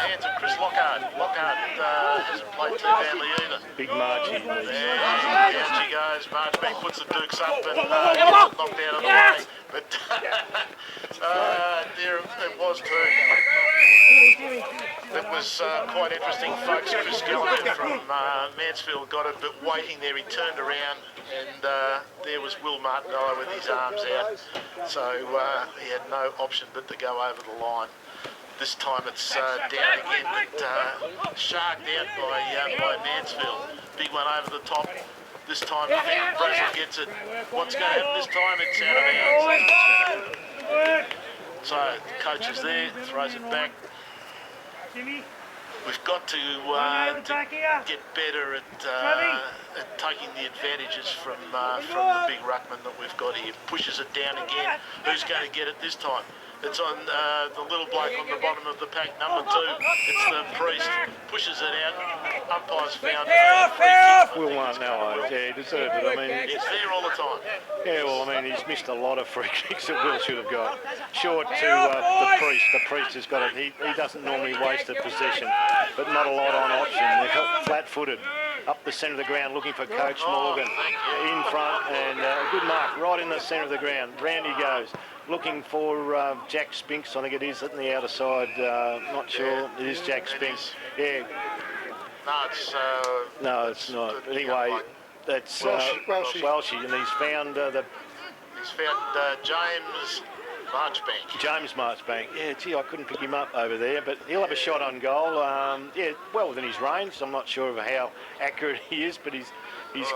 Hands of Chris Lockhart. Lockhart hasn't played too badly either. Big Margie. Down she goes. Marchbank puts the Dukes up and gets it knocked out of the way. But there it was too. It was quite interesting, folks. Chris Gallagher from Mansfield got it, but waiting there, he turned around, and there was Will Martinello with his arms out. So he had no option but to go over the line. This time it's down again, but sharked out by Mansfield. Big one over the top. This time Brazil gets it. What's going to happen this time? It's out of bounds. So the coach is there, throws it back. We've got to get better at taking the advantages from the big ruckman that we've got here. Pushes it down again. Who's going to get it this time? It's on the little bloke on the bottom of the pack, number 2. It's the Priest. Pushes it out. Umpire's found it. Will Martinello, yeah, he deserved it. I mean, It's there all the time. yeah, well, I mean, he's missed a lot of free kicks that Will should have got. Short to the Priest. The Priest has got it. He doesn't normally waste a possession, but not a lot on option. They've got flat-footed up the centre of the ground looking for Coach Morgan in front, and a good mark right in the centre of the ground. Round he goes. Looking for Jack Spinks, I think it is, on the outer side. Not sure. It is Jack Spinks. Yeah. No, it's... No, it's not. Anyway, that's Welshie, and he's found He's found James Marchbank. James Marchbank. Yeah, gee, I couldn't pick him up over there, but he'll have a shot on goal. Yeah, well within his range. I'm not sure of how accurate he is, but he's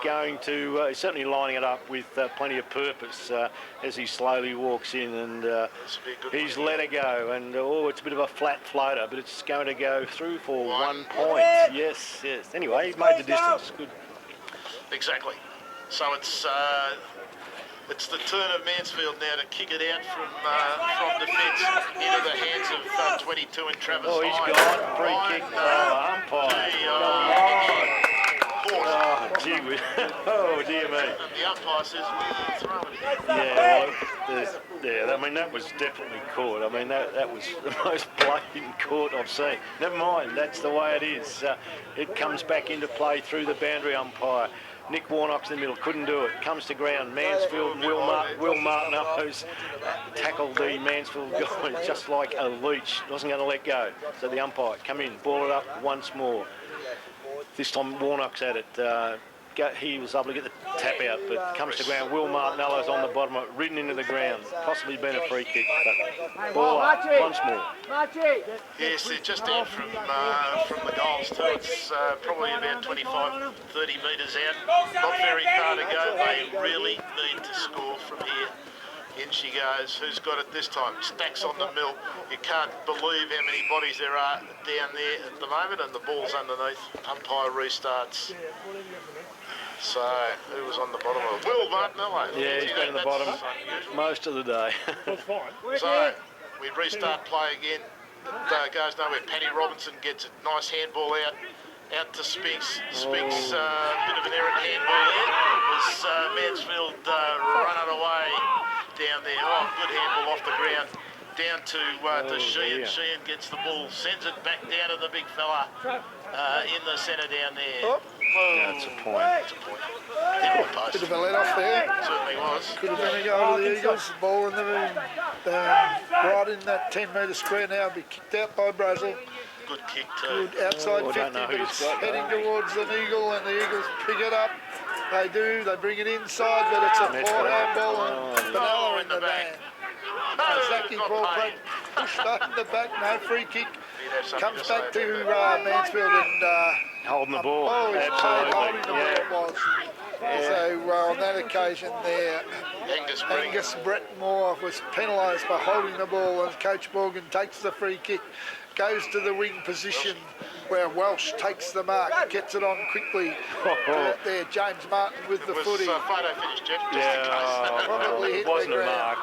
going to... he's certainly lining it up with plenty of purpose as he slowly walks in, and he's let it go. And, it's a bit of a flat floater, but it's going to go through for 1 point. Yes, yes. Anyway, he's made the distance. Good. Exactly. So it's the turn of Mansfield now to kick it out from defence into the hands of 22 and Travis. Oh, he's gone. Free kick. Umpire. Oh, gee whiz. Oh, dear me. And the umpire says, we'll throw it in. Yeah, I mean, that was definitely caught. I mean, that was the most blatant caught I've seen. Never mind, that's the way it is. It comes back into play through the boundary umpire. Nick Warnock's in the middle, couldn't do it. Comes to ground, Mansfield, Will Martineau's tackled the Mansfield guy just like a leech. Wasn't going to let go. So the umpire, come in, ball it up once more. This time Warnock's at it. He was able to get the tap out, but comes to ground. Will Martineau's on the bottom of it, ridden into the ground. Possibly been a free kick, but ball up once more. Yes, they're just out from the goals too. It's probably about 25, 30 metres out. Not very far to go. They really need to score from here. In she goes. Who's got it this time? Stacks on the mill. You can't believe how many bodies there are down there at the moment, and the ball's underneath. Umpire restarts. So, who was on the bottom of it? Will Martinello. Yeah, he's been on the bottom most of the day. So, we restart play again. It goes nowhere. Paddy Robinson gets a nice handball out to Spinks. Spinks, bit of an errant handball there. As Mansfield running away down there. Oh, good handball off the ground. Down to Sheehan. Sheehan gets the ball, sends it back down to the big fella in the centre down there. That's a point. That's a point. Bit of a let off there. Certainly was. Could have been a goal to the Eagles. The ball in the right in that 10-metre square now. Be kicked out by Brazil. Good kick too. Good outside 50, but it's heading towards an Eagle, and the Eagles pick it up. They do. They bring it inside, but it's a poor handball, and Benalla in the van. Zaki Paul pushed in the back. No free kick. Comes back to Mansfield and holding the ball. Absolutely. Holding the ball it was. So on that occasion there, Angus Brettmore was penalised for holding the ball, and Coach Morgan takes the free kick, goes to the wing position where Welsh takes the mark, gets it on quickly. There, James Martin with the footy. Photo finish, Jeff. Probably hit the ground.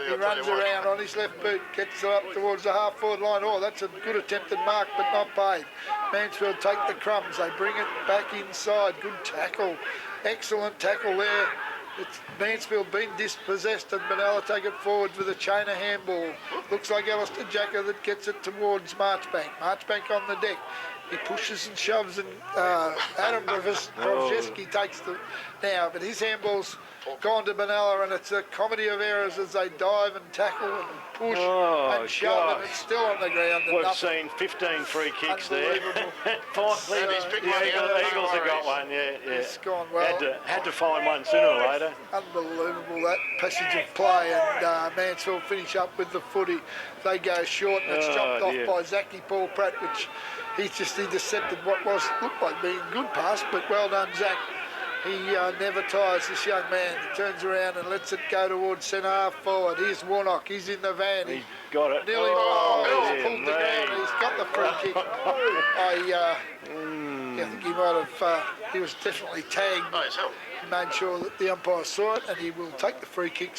He runs around on his left boot, gets it up towards the half-forward line. Oh, that's a good attempted mark, but not paid. Mansfield take the crumbs. They bring it back inside. Good tackle. Excellent tackle there. It's Mansfield been dispossessed, and Benalla take it forward with a chain of handball. Looks like Alistair Jacker that gets it towards Marchbank. Marchbank on the deck. He pushes and shoves, and Adam Brzezinski takes the now, but his handball's gone to Benalla, and it's a comedy of errors as they dive and tackle and push and shove, and it's still on the ground. We've seen 15 free kicks there. Finally, the Eagles have got one. Yeah. It's gone well. Had to find one sooner or later. Unbelievable, that passage of play, and Mansfield finish up with the footy. They go short, and it's chopped off by Zaki Paul Pratt, which he intercepted what looked like being a good pass, but well done, Zach. He never tires, this young man. He turns around and lets it go towards centre half forward. Here's Warnock. He's in the van. He got it. Nearly pulled the ground. He's got the free kick. I think he might have. He was definitely tagged. He made sure that the umpire saw it, and he will take the free kick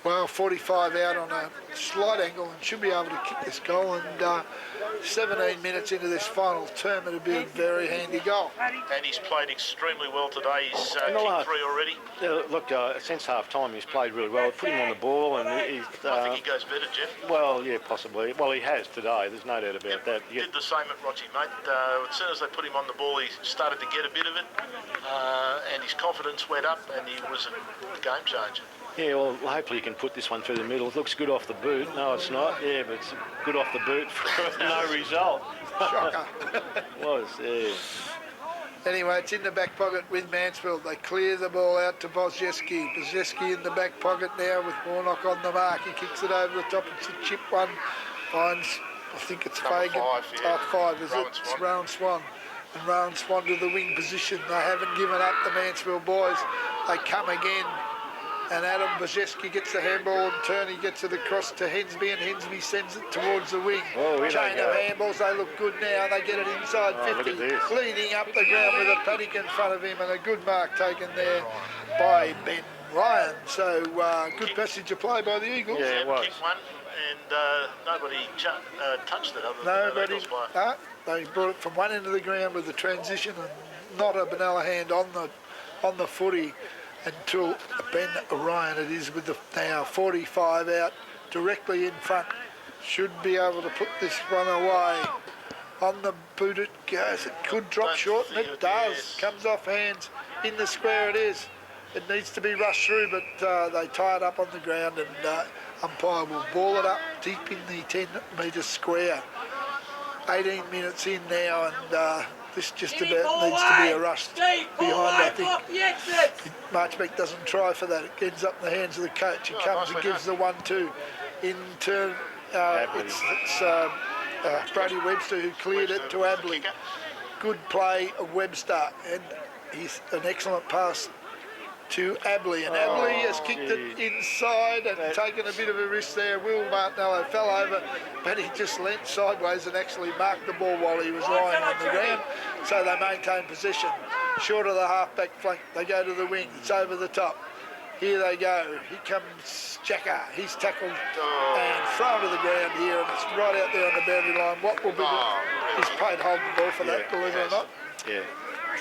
45 out on a slight angle, and should be able to kick this goal. And 17 minutes into this final term, it'll be a very handy goal. And he's played extremely well today. He's kicked 3 already. Look, since half-time, he's played really well. Put him on the ball, and he's... I think he goes better, Jeff. Well, yeah, possibly. Well, he has today. There's no doubt about that. He did the same at Rochi, mate. As soon as they put him on the ball, he started to get a bit of it, and his confidence went up, and he was a game changer. Yeah, well, hopefully you can put this one through the middle. It looks good off the boot. No, it's not. Yeah, but it's good off the boot for no result. Shocker. Was, yeah. Anyway, it's in the back pocket with Mansfield. They clear the ball out to Bozieski. Bozieski in the back pocket now with Warnock on the mark. He kicks it over the top. It's a chip one. Finds, I think it's Fagan. 5, yeah. 5, is it? It's Rowan Swan. And Rowan Swan to the wing position. They haven't given up, the Mansfield boys. They come again. And Adam Bozieski gets the handball and turn. He gets it across to Hensby, and Hensby sends it towards the wing. Oh, Chain of handballs. They look good now. They get it inside 50. Leading up the ground with a paddock in front of him, and a good mark taken there by Ben Ryan. So good passage of play by the Eagles. Yeah, it was. Kicked one, and nobody touched it other than the Eagles player. They brought it from one end of the ground with the transition, and not a Benalla hand on the footy. Until Ben Ryan, it is with the now 45 out directly in front. Should be able to put this one away. On the boot it goes. It could drop short, and it does. Yes. Comes off hands. In the square it is. It needs to be rushed through, but they tie it up on the ground, and umpire will ball it up deep in the 10-metre square. 18 minutes in now, and this just about needs to be a rush behind, I think. Marchbeck doesn't try for that. It ends up in the hands of the coach. He comes and gives the 1-2. In turn, it's Brody Webster who cleared it to Abley. Good play of Webster, and he's an excellent pass to Abley, and Abley has kicked it inside and taken a bit of a risk there. Will Martinello fell over, but he just leant sideways and actually marked the ball while he was lying on the ground, so they maintain possession. Short of the half-back flank, they go to the wing. It's over the top. Here they go. Here comes Jacker. He's tackled and thrown to the ground here, and it's right out there on the boundary line. What will be he's paid hold the ball for that, believe it or not. Yeah.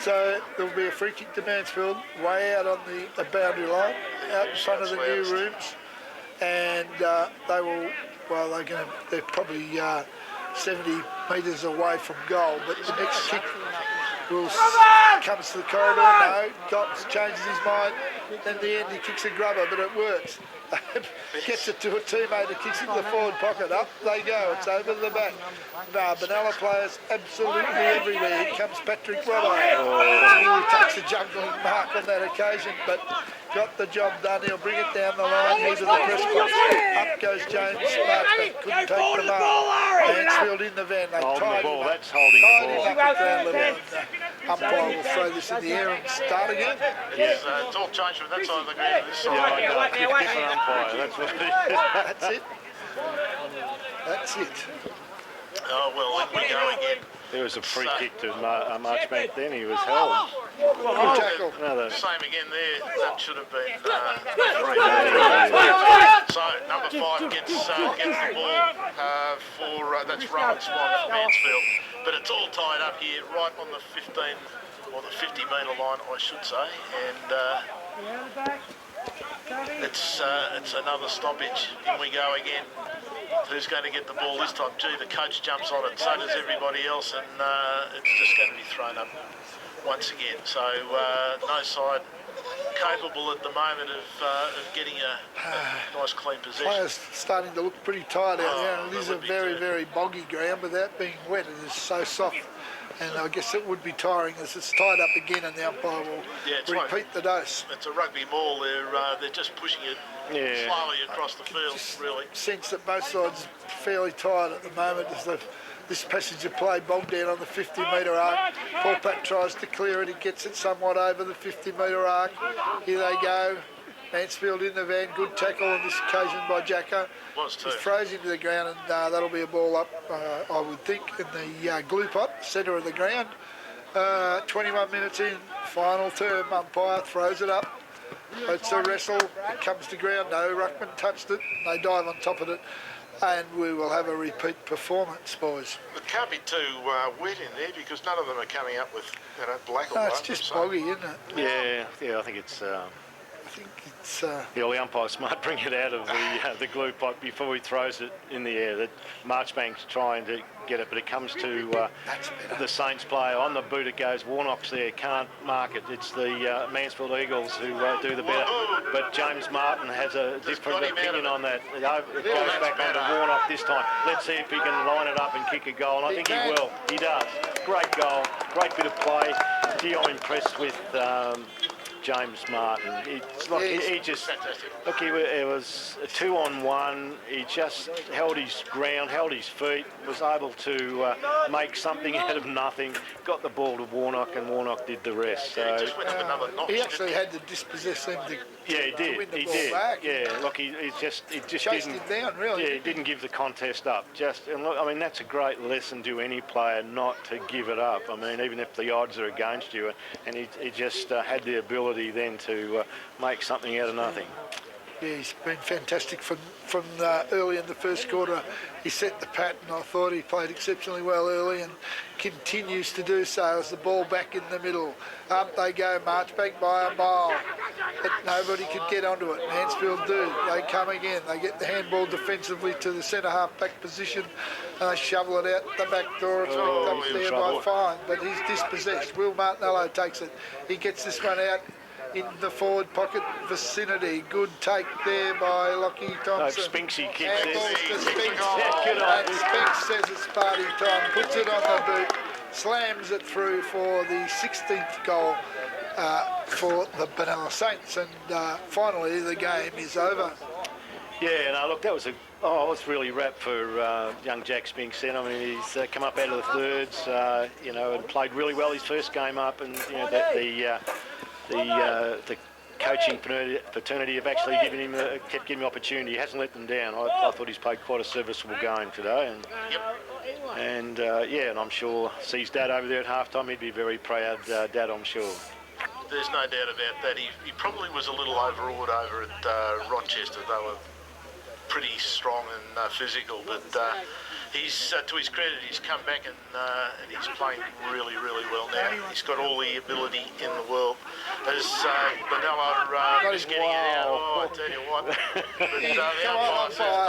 So there'll be a free kick to Mansfield, way out on the boundary line, out in front of the new rooms, and they will. Well, they're probably 70 metres away from goal, but the next kick comes to the corridor. No, Gotts changes his mind. In the end, he kicks a grubber, but it works. Gets it to a teammate who kicks it in the forward pocket. Up they go. It's over the back. No, Benalla players absolutely everywhere. Here comes Patrick Robbo. He takes a juggling mark on that occasion, but got the job done. He'll bring it down the line here to the press box. Up goes James Marchbank. Couldn't take the mark. Mansfield in the van. They tied him up. That's holding the ball. Tied him up at ground level. Umpire will throw this in the air and start again. It's all changed from that side of the ground to this side. Different umpire. That's what it is. That's it. That's it. Oh, well, in we go again. There was a free kick to Marchbank then. He was held. Good tackle. Same again there. That should have been So number 5 gets the ball for that's Rowan Swan for Mansfield. But it's all tied up here, right on the 15 or the 50-metre line, I should say, and it's another stoppage. In we go again. Who's going to get the ball this time? Gee, the coach jumps on it, so does everybody else, and it's just going to be thrown up once again. So no side capable at the moment of getting a nice clean possession. Players starting to look pretty tired out there, and it is a very, very boggy ground without being wet. It is so soft, and I guess it would be tiring as it's tied up again, and the umpire will repeat the dose. It's a rugby ball. They're just pushing it slowly across the field, really. Sense that both sides are fairly tired at the moment as this passage of play bogged down on the 50-metre arc. Paul Pat tries to clear it. He gets it somewhat over the 50-metre arc. Here they go. Mansfield in the van. Good tackle on this occasion by Jacker. Was too. He throws into the ground, and that'll be a ball up, I would think, in the glue pot, centre of the ground. 21 minutes in, final term. Umpire throws it up. It's a wrestle. It comes to ground. No, Ruckman touched it. They dive on top of it. And we will have a repeat performance, boys. It can't be too wet in there because none of them are coming up with black or No, white. it's just boggy, isn't it? Yeah, I think it's think it's... The umpires might bring it out of the glue pot before he throws it in the air. That Marchbank's trying to get it, but it comes to the Saints player. On the boot it goes. Warnock's there, can't mark it. It's the Mansfield Eagles who do the better. But James Martin has a different opinion on that. It goes back onto Warnock this time. Let's see if he can line it up and kick a goal. And I think he will. He does. Great goal. Great bit of play. Gee, I'm impressed with James Martin. He just look. It was a 2-on-1. He just held his ground, held his feet, was able to make something out of nothing. Got the ball to Warnock, and Warnock did the rest. So he actually had to dispossess him to win the ball back. Yeah, look, he just chased him down, really. Yeah, he didn't give the contest up. And look, I mean, that's a great lesson to any player not to give it up. I mean, even if the odds are against you, and he just had the ability then to make something out of nothing. Yeah, he's been fantastic from early in the first quarter. He set the pattern. I thought he played exceptionally well early and continues to do so as the ball back in the middle. Up they go, Marchbank by a mile. But nobody could get onto it. Mansfield do. They come again. They get the handball defensively to the centre half back position. And they shovel it out the back door. It's picked up there by Fine. But he's dispossessed. Will Martinello takes it. He gets this one out in the forward pocket vicinity. Good take there by Lockie Thompson. Spinksy kicks it. And Spinks says it's party time. Puts it on the boot. Slams it through for the 16th goal for the Benalla Saints. And finally the game is over. Yeah, no, look, that was I was really rapt for young Jack Spinks then. I mean, he's come up out of the thirds, and played really well his first game up, and the coaching fraternity have actually kept giving him opportunity. He hasn't let them down. I thought he's played quite a serviceable game today, and I'm sure sees Dad over there at halftime. He'd be very proud, Dad, I'm sure. There's no doubt about that. He probably was a little overawed over at Rochester. They were pretty strong and physical, but he's to his credit, he's come back and he's playing really, really well now. He's got all the ability in the world. As Benalla is getting it out, I tell you what. But the umpire says no.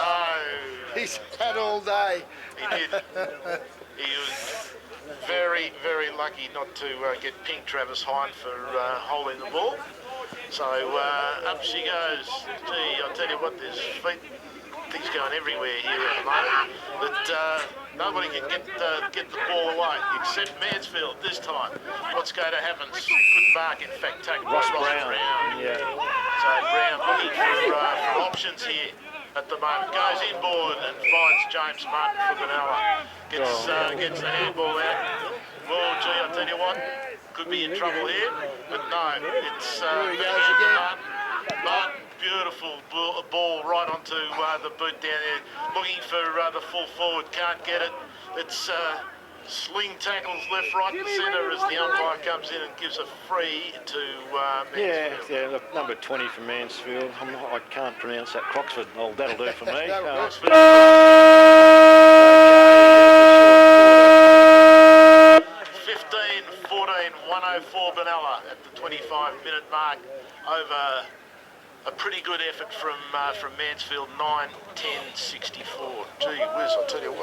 He's had all day. He did. He was very, very lucky not to get pink Travis Hind for holding the ball. So up she goes. Gee, I tell you what, there's things going everywhere here at the moment. But nobody can get the ball away except Mansfield this time. What's going to happen? Good mark, in fact, taken by Ross Brown. Yeah. So Brown looking for options here at the moment. Goes inboard and finds James Martin for Benalla. Gets the handball out. Well, gee, I tell you what, could be in trouble here, but no, it's Martin, beautiful ball right onto the boot down there, looking for the full forward, can't get it. It's sling tackles left, right and centre as the umpire comes in and gives a free to Mansfield. Yeah, look, number 20 for Mansfield. I can't pronounce that. Croxford. Well, that'll do for me. 104 Benalla at the 25-minute mark over a pretty good effort from Mansfield, 9-10-64. Gee whiz, I'll tell you what.